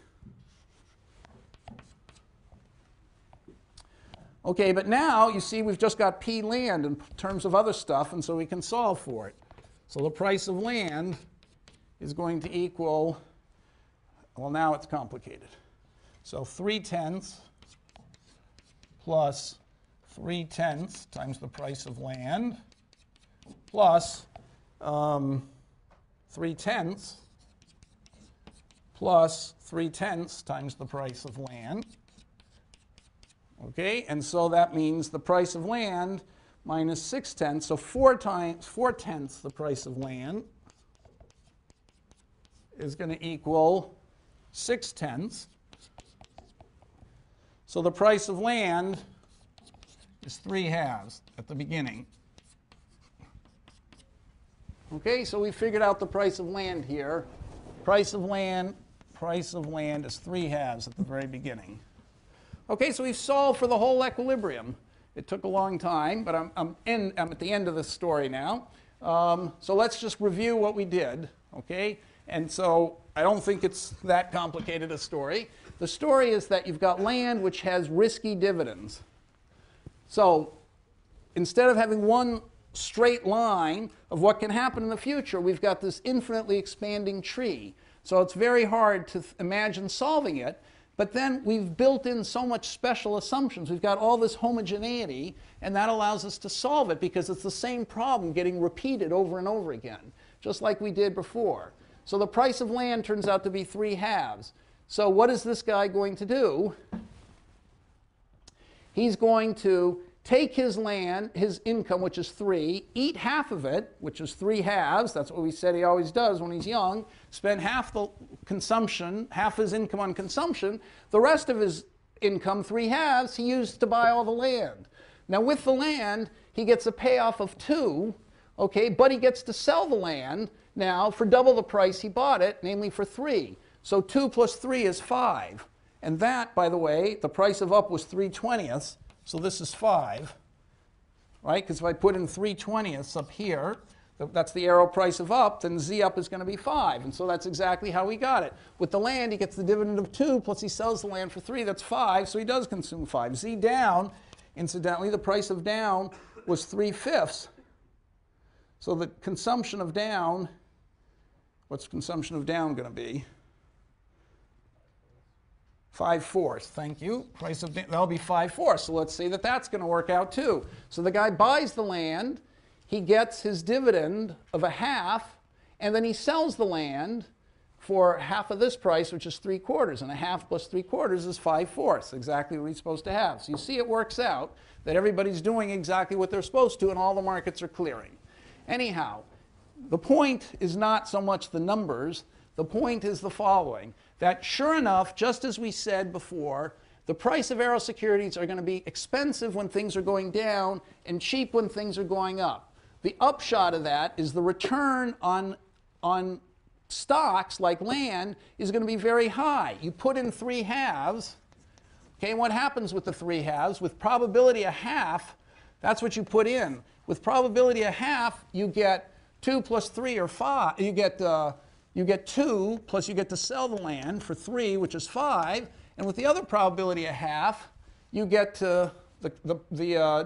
Okay, but now you see we've just got P land in terms of other stuff, and so we can solve for it. So the price of land is going to equal, well, now it's complicated. So 3/10 plus 3/10 times the price of land plus 3/10 plus 3/10 times the price of land. Okay, and so that means the price of land minus 6/10, so 4/10 the price of land is going to equal 6/10. So the price of land is 3/2 at the beginning. Okay, so we figured out the price of land here. Price of land is 3/2 at the very beginning. Okay, so we've solved for the whole equilibrium. It took a long time, but I'm at the end of this story now. So let's just review what we did, okay? And so I don't think it's that complicated a story. The story is that you've got land which has risky dividends. So instead of having one straight line of what can happen in the future, we've got this infinitely expanding tree. So it's very hard to imagine solving it. But then we've built in so much special assumptions. We've got all this homogeneity, and that allows us to solve it because it's the same problem getting repeated over and over again, just like we did before. So the price of land turns out to be 3/2. So what is this guy going to do? he's going to take his land, his income, which is 3, eat half of it, which is 3 halves. That's what we said he always does when he's young. Spend half the consumption, half his income on consumption. The rest of his income, 3 halves, he used to buy all the land. Now with the land, he gets a payoff of 2, okay, but he gets to sell the land now for double the price he bought it, namely for 3. So 2 plus 3 is 5. And that, by the way, the price of up was 3/20, so this is 5, right? Because if I put in 3/20 up here, that's the arrow price of up, then Z up is going to be 5. And so that's exactly how he got it. With the land, he gets the dividend of 2, plus he sells the land for 3. That's 5, so he does consume 5. Z down, incidentally, the price of down was 3/5. So the consumption of down, what's consumption of down going to be? 5/4. Thank you. Price of that'll be 5/4. So let's say that that's going to work out too. So the guy buys the land, he gets his dividend of a half, and then he sells the land for half of this price, which is 3/4, and a half plus 3/4 is 5/4. Exactly what he's supposed to have. So you see, it works out that everybody's doing exactly what they're supposed to, and all the markets are clearing. Anyhow, the point is not so much the numbers. The point is the following, that sure enough, just as we said before, the price of arrow securities are going to be expensive when things are going down and cheap when things are going up. The upshot of that is the return on stocks like land is going to be very high. You put in 3 halves, okay, and what happens with the 3 halves? With probability a half, that's what you put in. With probability a half, you get 2 plus 3 or 5. You get 2, plus you get to sell the land for 3, which is 5. And with the other probability a half, you get the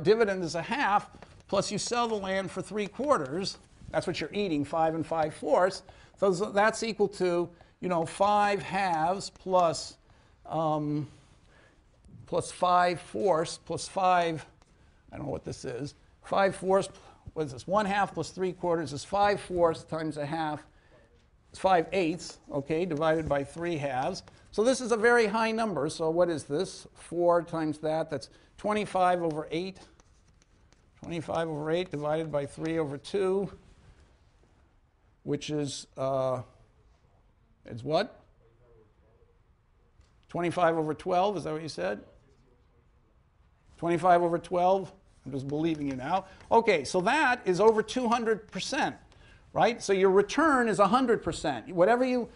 dividend is a half, plus you sell the land for 3/4. That's what you're eating, 5 and 5/4. So that's equal to, 5 halves plus 5/4 plus 5, I don't know what this is, 5/4, what is this? 1/2 plus 3/4 is 5/4 times a half. It's 5/8, okay, divided by 3 halves. So this is a very high number. So what is this? 4 times that, that's 25/8. 25/8 divided by 3/2, which is, it's what? 25/12, is that what you said? 25/12, I'm just believing you now. Okay, so that is over 200%. Right? So your return is 100%. Whatever you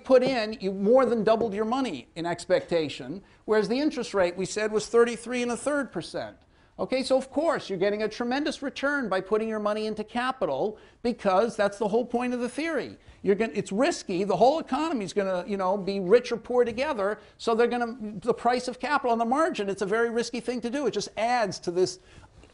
put in, you more than doubled your money in expectation, whereas the interest rate, we said, was 33 1/3%. Okay, so of course you're getting a tremendous return by putting your money into capital, because that's the whole point of the theory. It's risky. The whole economy is going to, be rich or poor together. So the price of capital on the margin, it's a very risky thing to do. It just adds to this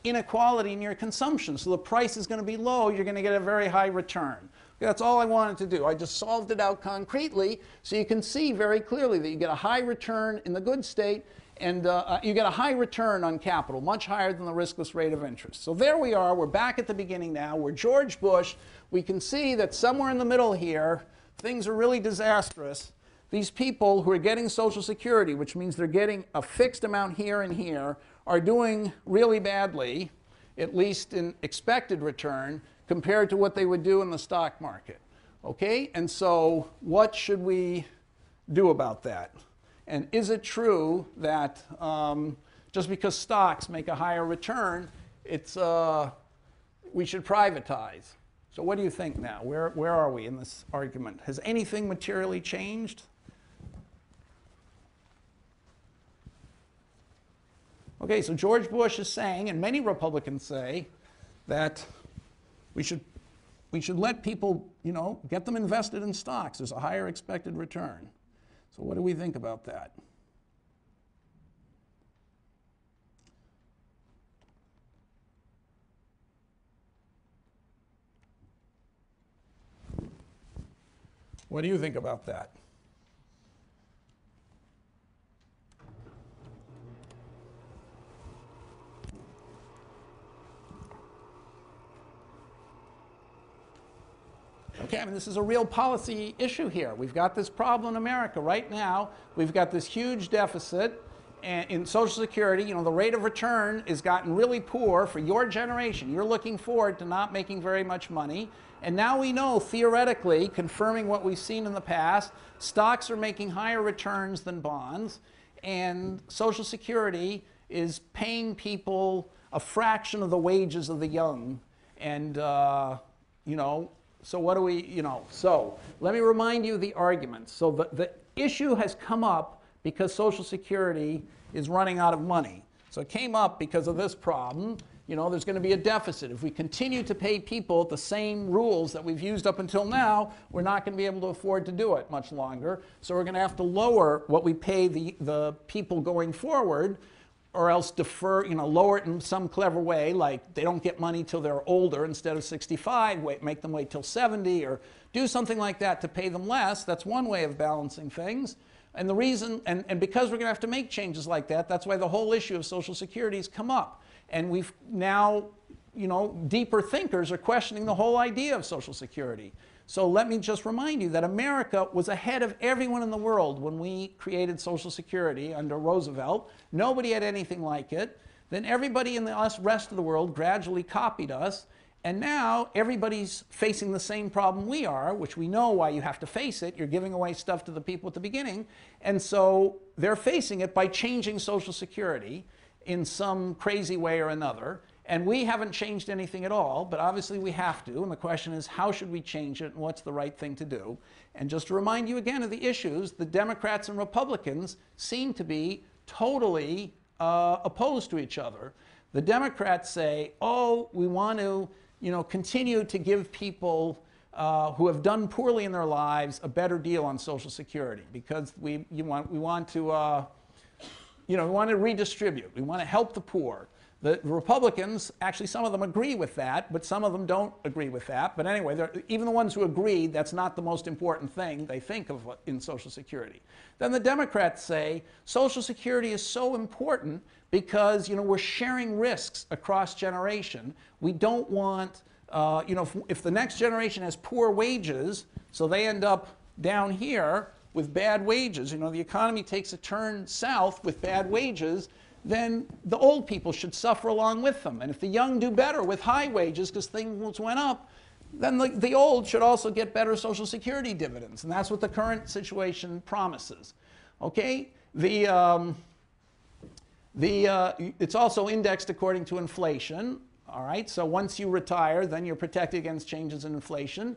inequality in your consumption. So the price is going to be low, you're going to get a very high return. Okay, that's all I wanted to do. I just solved it out concretely so you can see very clearly that you get a high return in the good state, and you get a high return on capital, much higher than the riskless rate of interest. So there we are. We're back at the beginning now. We're George Bush. We can see that somewhere in the middle here, things are really disastrous. These people who are getting Social Security, which means they're getting a fixed amount here and here, are doing really badly, at least in expected return, compared to what they would do in the stock market. Okay? And so what should we do about that? And is it true that just because stocks make a higher return, we should privatize? So what do you think now? Where are we in this argument? Has anything materially changed? Okay, so George Bush is saying, and many Republicans say, that we should let people, get them invested in stocks. There's a higher expected return. So what do we think about that? What do you think about that? Okay, I mean, this is a real policy issue here. We've got this problem in America right now. We've got this huge deficit, and in Social Security, the rate of return has gotten really poor for your generation. You're looking forward to not making very much money. And now we know, theoretically, confirming what we've seen in the past, stocks are making higher returns than bonds, and Social Security is paying people a fraction of the wages of the young. And, so what do we, so let me remind you of the arguments. So the issue has come up because Social Security is running out of money. So it came up because of this problem. There's going to be a deficit. If we continue to pay people the same rules that we've used up until now, we're not going to be able to afford to do it much longer. So we're going to have to lower what we pay the people going forward, or else defer, lower it in some clever way, like they don't get money till they're older instead of 65, make them wait till 70, or do something like that to pay them less. That's one way of balancing things. And the reason, and because we're going to have to make changes like that, that's why the whole issue of Social Security has come up. And we've now, deeper thinkers are questioning the whole idea of Social Security. So let me just remind you that America was ahead of everyone in the world when we created Social Security under Roosevelt. Nobody had anything like it. Then everybody in the rest of the world gradually copied us. And now everybody's facing the same problem we are, which we know why you have to face it. You're giving away stuff to the people at the beginning. And so they're facing it by changing Social Security in some crazy way or another. And we haven't changed anything at all, but obviously we have to. And the question is, how should we change it and what's the right thing to do? And just to remind you again of the issues, the Democrats and Republicans seem to be totally opposed to each other. The Democrats say, oh, we want to continue to give people who have done poorly in their lives a better deal on Social Security because we want to redistribute. We want to help the poor. The Republicans, actually some of them agree with that, but some of them don't agree with that. But anyway, even the ones who agree, that's not the most important thing they think of in Social Security. Then the Democrats say Social Security is so important because we're sharing risks across generation. We don't want, if the next generation has poor wages, so they end up down here with bad wages, the economy takes a turn south with bad wages, then the old people should suffer along with them. And if the young do better with high wages because things went up, then the old should also get better Social Security dividends. And that's what the current situation promises. Okay? It's also indexed according to inflation. All right? So once you retire, then you're protected against changes in inflation.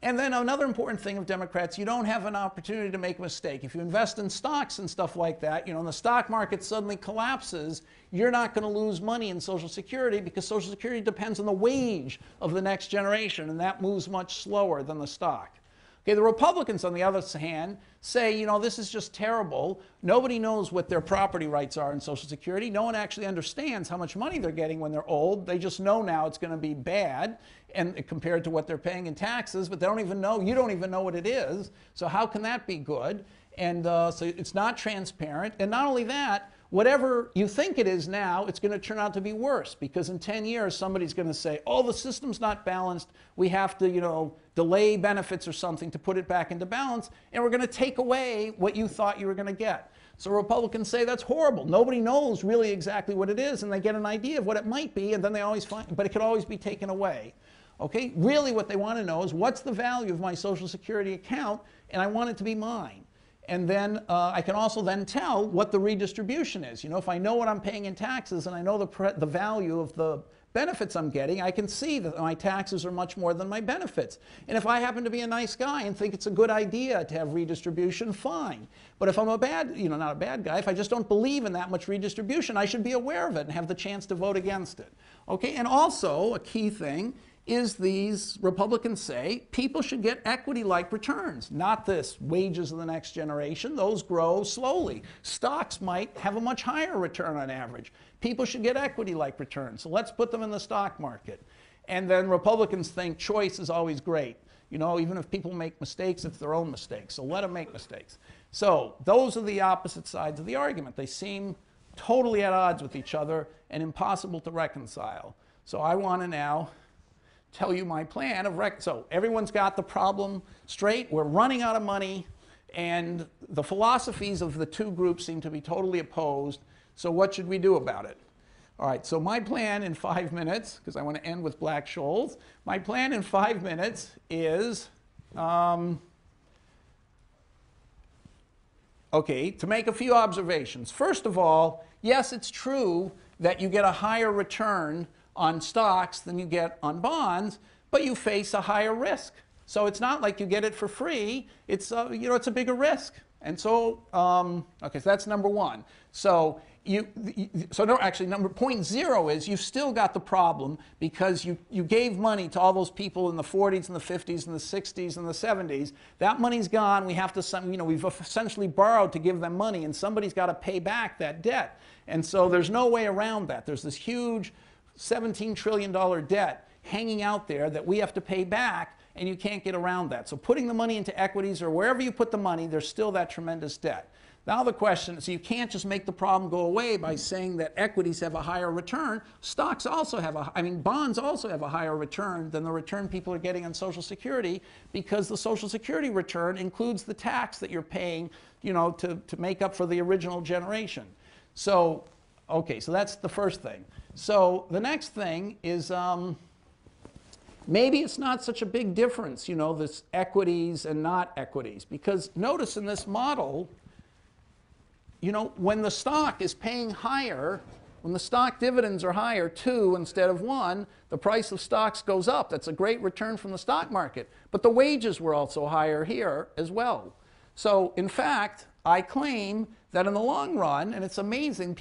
And then another important thing of Democrats, you don't have an opportunity to make a mistake. If you invest in stocks and stuff like that, and the stock market suddenly collapses, you're not going to lose money in Social Security because Social Security depends on the wage of the next generation, and that moves much slower than the stock. Okay, the Republicans, on the other hand, say, this is just terrible. Nobody knows what their property rights are in Social Security. No one actually understands how much money they're getting when they're old. They just know now it's going to be bad and compared to what they're paying in taxes, but they don't even know, you don't even know what it is. So how can that be good? And so it's not transparent. And not only that, whatever you think it is now, it's going to turn out to be worse because in 10 years, somebody's going to say, oh, the system's not balanced. We have to, delay benefits or something to put it back into balance, and we're going to take away what you thought you were going to get. So Republicans say that's horrible. Nobody knows really exactly what it is, and they get an idea of what it might be, and then they always find, but it could always be taken away. Okay? Really what they want to know is what's the value of my Social Security account, and I want it to be mine. And then I can also then tell what the redistribution is. If I know what I'm paying in taxes and I know the value of the benefits I'm getting, I can see that my taxes are much more than my benefits. And if I happen to be a nice guy and think it's a good idea to have redistribution, fine. But if I'm a bad, not a bad guy, if I just don't believe in that much redistribution, I should be aware of it and have the chance to vote against it. Okay, and also a key thing is these Republicans say people should get equity-like returns, not this wages of the next generation. Those grow slowly. Stocks might have a much higher return on average. People should get equity-like returns. So let's put them in the stock market. And then Republicans think choice is always great. Even if people make mistakes, it's their own mistakes. So let them make mistakes. So those are the opposite sides of the argument. They seem totally at odds with each other and impossible to reconcile. So I want to now tell you my plan of so everyone's got the problem straight. We're running out of money, and the philosophies of the two groups seem to be totally opposed. So what should we do about it? All right, so my plan in 5 minutes, because I want to end with Black-Scholes, my plan in 5 minutes is, okay, to make a few observations. First of all, yes, it's true that you get a higher return on stocks than you get on bonds, but you face a higher risk. So it's not like you get it for free. It's, it's a bigger risk. And so, okay, so that's number one. So point zero is you've still got the problem because you gave money to all those people in the 40s and the 50s and the 60s and the 70s. That money's gone. We have to, we've essentially borrowed to give them money, and somebody's got to pay back that debt. And so there's no way around that. There's this huge $17 trillion debt hanging out there that we have to pay back, and you can't get around that. So putting the money into equities or wherever you put the money, there's still that tremendous debt. Now the question, so you can't just make the problem go away by saying that equities have a higher return. Stocks also have bonds also have a higher return than the return people are getting on Social Security, because the Social Security return includes the tax that you're paying, to make up for the original generation. So, okay, so that's the first thing. So the next thing is, maybe it's not such a big difference, this equities and not equities, because notice in this model, when the stock is paying higher, when the stock dividends are higher, 2 instead of 1, the price of stocks goes up. That's a great return from the stock market. But the wages were also higher here as well. So in fact, I claim that in the long run, and it's amazing,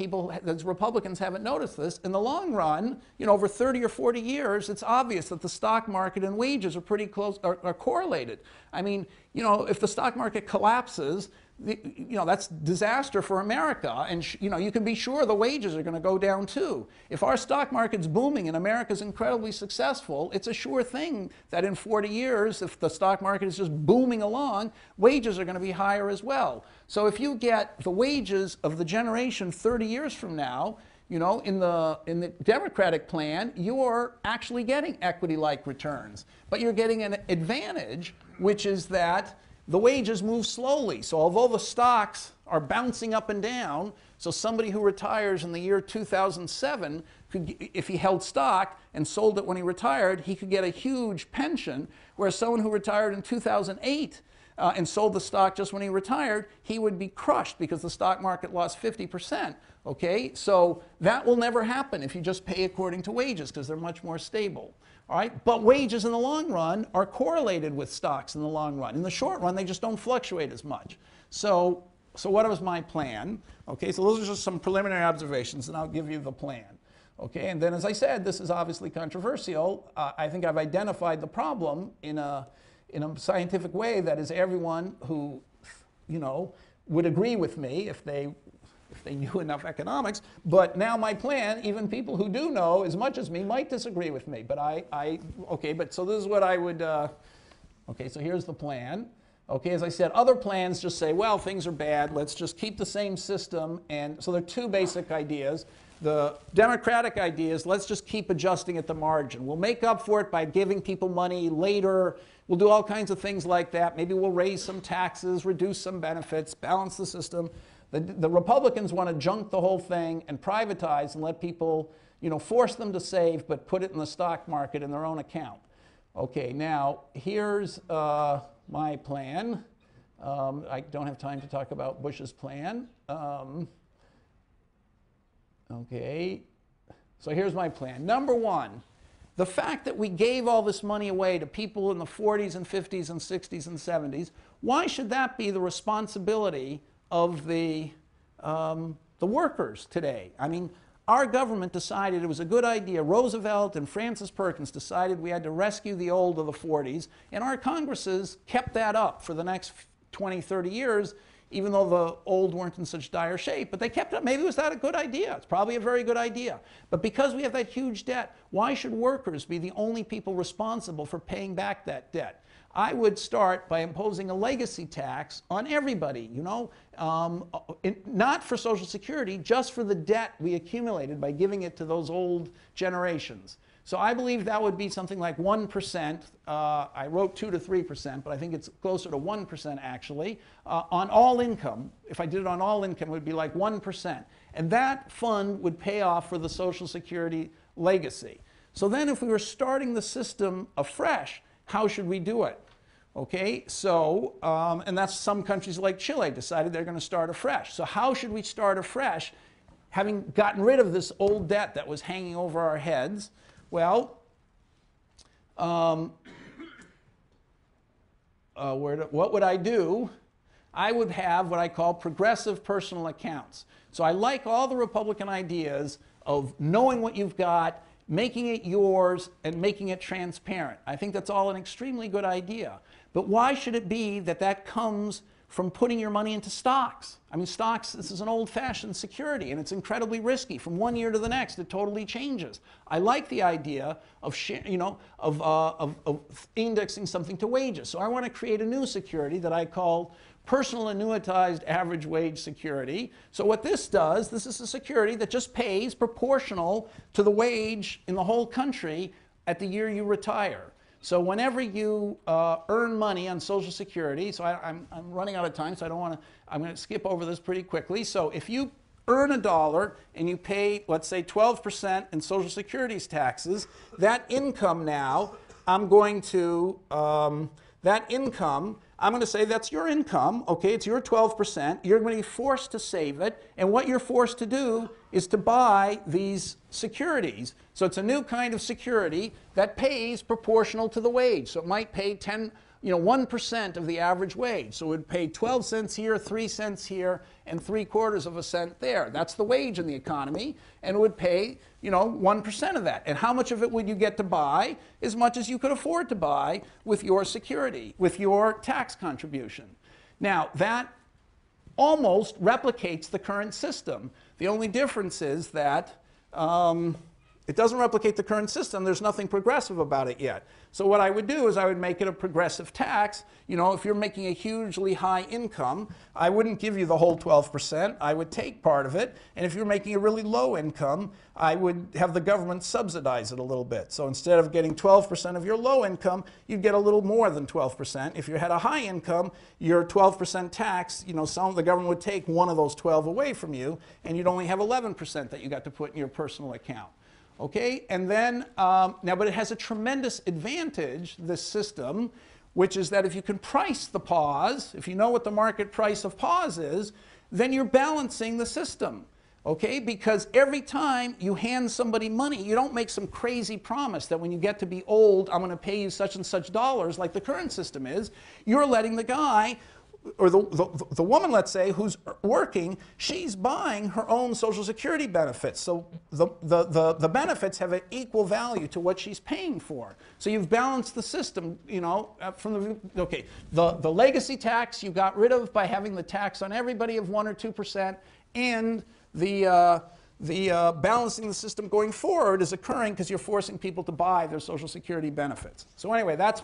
Republicans haven't noticed this, in the long run, over 30 or 40 years, it's obvious that the stock market and wages are pretty close, are correlated. I mean, if the stock market collapses, that's disaster for America, and you can be sure the wages are going to go down too. If our stock market's booming and America's incredibly successful, it's a sure thing that in 40 years, if the stock market is just booming along, wages are going to be higher as well. So if you get the wages of the generation 30 years from now, in the Democratic plan, you're actually getting equity-like returns, but you're getting an advantage, which is that the wages move slowly. So although the stocks are bouncing up and down, so somebody who retires in the year 2007, if he held stock and sold it when he retired, he could get a huge pension, whereas someone who retired in 2008 and sold the stock just when he retired, he would be crushed because the stock market lost 50%. Okay, so that will never happen if you just pay according to wages, because they're much more stable. All right, but wages in the long run are correlated with stocks in the long run. In the short run, they just don't fluctuate as much. So what was my plan? Okay, so those are just some preliminary observations, and I'll give you the plan. Okay, and then as I said, this is obviously controversial. I think I've identified the problem in a scientific way that is everyone who, would agree with me if they knew enough economics. But now my plan, even people who do know as much as me might disagree with me. But so this is what I would, okay, so here's the plan. Okay, as I said, other plans just say, well, things are bad, let's just keep the same system. And so there are two basic ideas. The Democratic idea is let's just keep adjusting at the margin. We'll make up for it by giving people money later. We'll do all kinds of things like that. Maybe we'll raise some taxes, reduce some benefits, balance the system. The Republicans want to junk the whole thing and privatize and let people, force them to save, but put it in the stock market in their own account. Okay, now here's my plan. I don't have time to talk about Bush's plan. Okay, so here's my plan. Number one, the fact that we gave all this money away to people in the 40s and 50s and 60s and 70s, why should that be the responsibility of the workers today? I mean, our government decided it was a good idea. Roosevelt and Francis Perkins decided we had to rescue the old of the 40s, and our Congresses kept that up for the next 20, 30 years, even though the old weren't in such dire shape. But they kept it up. Maybe it was that a good idea. It's probably a very good idea. But because we have that huge debt, why should workers be the only people responsible for paying back that debt? I would start by imposing a legacy tax on everybody, not for Social Security, just for the debt we accumulated by giving it to those old generations. So I believe that would be something like 1%. I wrote 2 to 3%, but I think it's closer to 1% actually. On all income, if I did it on all income, it would be like 1%. And that fund would pay off for the Social Security legacy. So then if we were starting the system afresh, how should we do it? Okay, so, and that's some countries like Chile decided they're going to start afresh. So how should we start afresh, having gotten rid of this old debt that was hanging over our heads? Well, what would I do? I would have what I call progressive personal accounts. So I like all the Republican ideas of knowing what you've got, making it yours, and making it transparent. I think that's all an extremely good idea. But why should it be that that comes from putting your money into stocks? I mean, stocks, this is an old-fashioned security, and it's incredibly risky. From one year to the next, it totally changes. I like the idea of, of indexing something to wages. So I want to create a new security that I call personal annuitized average wage security. So what this does, this is a security that just pays proportional to the wage in the whole country at the year you retire. So whenever you earn money on Social Security, so I'm running out of time, so I'm going to skip over this pretty quickly. So if you earn $1 and you pay, let's say, 12% in Social Security's taxes, that income now, I'm going to say that's your income, okay, it's your 12%, you're going to be forced to save it, and what you're forced to do is to buy these securities. So it's a new kind of security that pays proportional to the wage. So it might pay 1% of the average wage. So it would pay 12 cents here, 3 cents here, and 3/4 of a cent there. That's the wage in the economy, and it would pay 1% of that. And how much of it would you get to buy? As much as you could afford to buy with your security, with your tax contribution. Now, that almost replicates the current system. The only difference is that it doesn't replicate the current system. There's nothing progressive about it yet. So what I would do is I would make it a progressive tax. If you're making a hugely high income, I wouldn't give you the whole 12%. I would take part of it. And if you're making a really low income, I would have the government subsidize it a little bit. So instead of getting 12% of your low income, you'd get a little more than 12%. If you had a high income, your 12% tax, the government would take one of those 12 away from you, and you'd only have 11% that you got to put in your personal account. Okay, and then, but it has a tremendous advantage, this system, which is that if you can price the pause, if you know what the market price of pause is, then you're balancing the system. Okay, because every time you hand somebody money, you don't make some crazy promise that when you get to be old, I'm going to pay you such and such dollars like the current system is. You're letting the guy, or the woman, let's say, who's working, she's buying her own Social Security benefits. So the benefits have an equal value to what she's paying for. So you've balanced the system, from the legacy tax you got rid of by having the tax on everybody of 1 or 2%, and the balancing the system going forward is occurring because you're forcing people to buy their Social Security benefits. So anyway, that's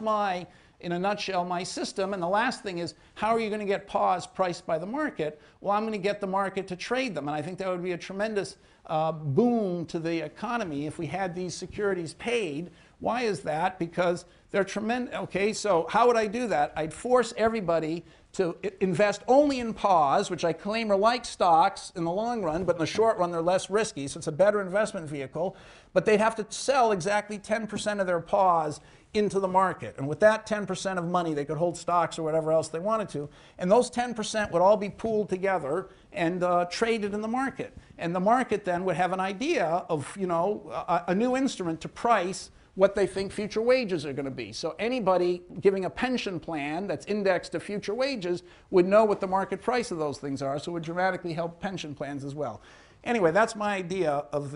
in a nutshell, my system. And the last thing is, how are you going to get pause priced by the market? Well, I'm going to get the market to trade them. And I think that would be a tremendous boon to the economy if we had these securities paid. Why is that? Because they're tremendous. Okay, so how would I do that? I'd force everybody to invest only in pause, which I claim are like stocks in the long run, but in the short run they're less risky, so it's a better investment vehicle. But they'd have to sell exactly 10% of their pause into the market. And with that 10% of money, they could hold stocks or whatever else they wanted to. And those 10% would all be pooled together and traded in the market. And the market then would have an idea of, a new instrument to price what they think future wages are going to be. So anybody giving a pension plan that's indexed to future wages would know what the market price of those things are, so it would dramatically help pension plans as well. Anyway, that's my idea of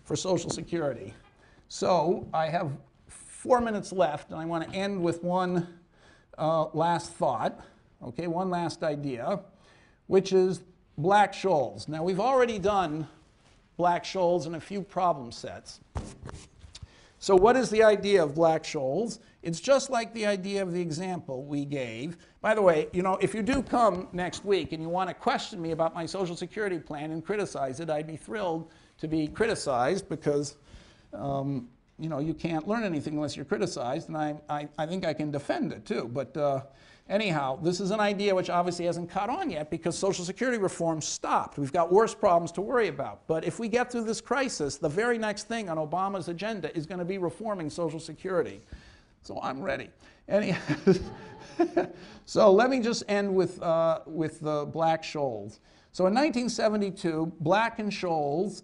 for Social Security. So I have 4 minutes left, and I want to end with one last thought, okay, one last idea, which is Black-Scholes. Now, we've already done Black-Scholes in a few problem sets. So what is the idea of Black-Scholes? It's just like the idea of the example we gave. By the way, if you do come next week and you want to question me about my Social Security plan and criticize it, I'd be thrilled to be criticized because you know, you can't learn anything unless you're criticized, and I think I can defend it too. But anyhow, this is an idea which obviously hasn't caught on yet because Social Security reform stopped. We've got worse problems to worry about. But if we get through this crisis, the very next thing on Obama's agenda is going to be reforming Social Security. So I'm ready. Anyhow, so let me just end with the Black-Scholes. So in 1972, Black and Scholes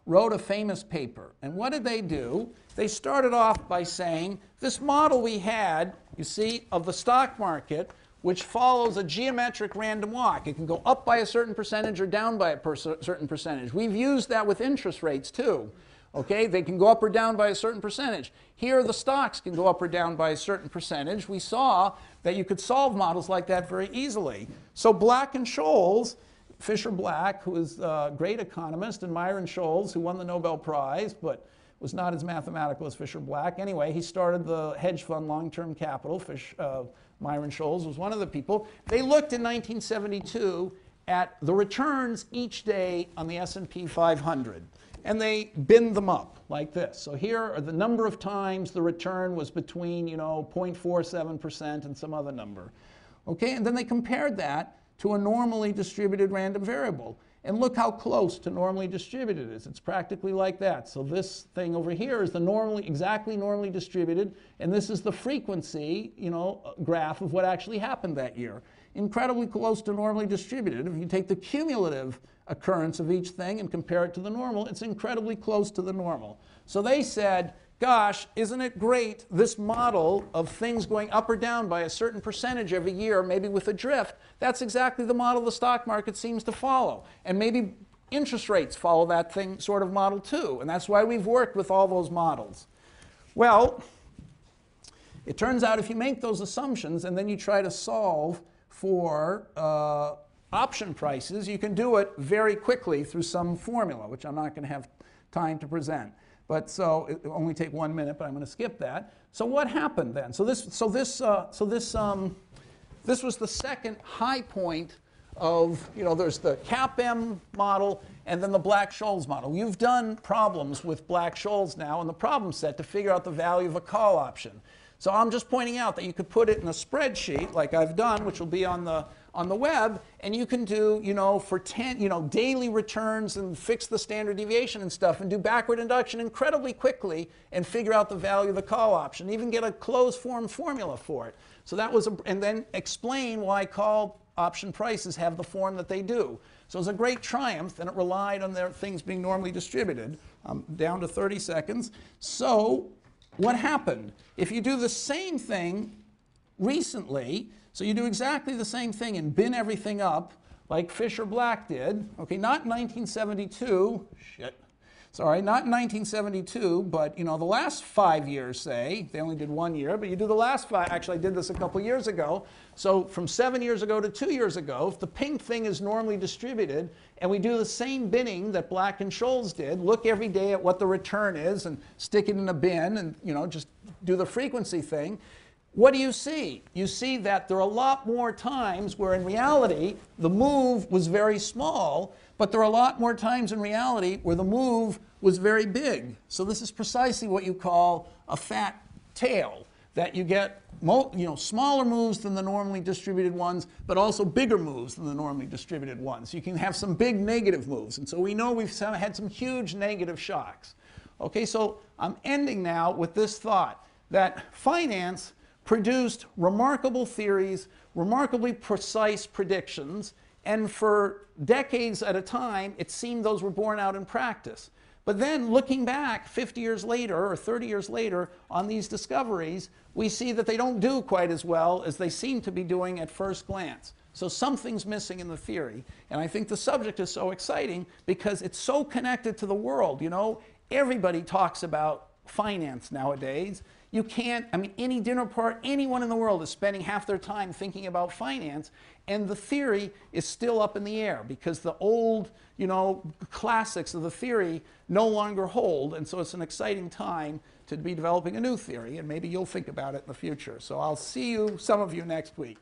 wrote a famous paper. And what did they do? They started off by saying, this model we had, you see, of the stock market, which follows a geometric random walk. It can go up by a certain percentage or down by a certain percentage. We've used that with interest rates too. Okay, they can go up or down by a certain percentage. Here, the stocks can go up or down by a certain percentage. We saw that you could solve models like that very easily. So Black and Scholes, Fisher Black, who is a great economist, and Myron Scholes, who won the Nobel Prize, but was not as mathematical as Fisher Black. Anyway, he started the hedge fund Long-Term Capital. Myron Scholes was one of the people. They looked in 1972 at the returns each day on the S&P 500. And they binned them up like this. So here are the number of times the return was between, you know, 0.47% and some other number. Okay, and then they compared that to a normally distributed random variable. And look how close to normally distributed it is. It's practically like that. So this thing over here is the exactly normally distributed, and this is the frequency, you know, graph of what actually happened that year. Incredibly close to normally distributed. If you take the cumulative occurrence of each thing and compare it to the normal, it's incredibly close to the normal. So they said, gosh, isn't it great, this model of things going up or down by a certain percentage every year, maybe with a drift, that's exactly the model the stock market seems to follow. And maybe interest rates follow that sort of model too. And that's why we've worked with all those models. Well, it turns out if you make those assumptions and then you try to solve for option prices, you can do it very quickly through some formula, which I'm not going to have time to present. But so it will only take 1 minute, but I'm going to skip that. So what happened then? This was the second high point of, you know, there's the CAPM model and then the Black-Scholes model. You've done problems with Black-Scholes now in the problem set to figure out the value of a call option. So I'm just pointing out that you could put it in a spreadsheet like I've done, which will be on the web, and you can do, you know, for daily returns and fix the standard deviation and stuff and do backward induction incredibly quickly and figure out the value of the call option, even get a closed form formula for it. So that was, and then explain why call option prices have the form that they do. So it was a great triumph, and it relied on their things being normally distributed. Down to 30 seconds. So what happened? If you do the same thing recently, so you do exactly the same thing and bin everything up like Fisher Black did, okay, not in 1972, not in 1972, but, you know, the last 5 years, say, they only did 1 year, but you do the last 5, actually I did this a couple years ago, so from 7 years ago to 2 years ago, if the pink thing is normally distributed, and we do the same binning that Black and Scholes did, look every day at what the return is and stick it in a bin and, you know, just do the frequency thing, what do you see? You see that there are a lot more times where in reality the move was very small, but there are a lot more times in reality where the move was very big. So this is precisely what you call a fat tail, that you get smaller moves than the normally distributed ones, but also bigger moves than the normally distributed ones. You can have some big negative moves, and so we know we've had some huge negative shocks. Okay, so I'm ending now with this thought, that finance produced remarkable theories, remarkably precise predictions, and for decades at a time, it seemed those were borne out in practice. But then looking back 50 years later or 30 years later on these discoveries, we see that they don't do quite as well as they seem to be doing at first glance. So something's missing in the theory. And I think the subject is so exciting because it's so connected to the world. You know, everybody talks about finance nowadays. You can't, I mean, any dinner party, anyone in the world is spending half their time thinking about finance, and the theory is still up in the air because the old, you know, classics of the theory no longer hold, and so it's an exciting time to be developing a new theory, and maybe you'll think about it in the future. So I'll see you, some of you, next week.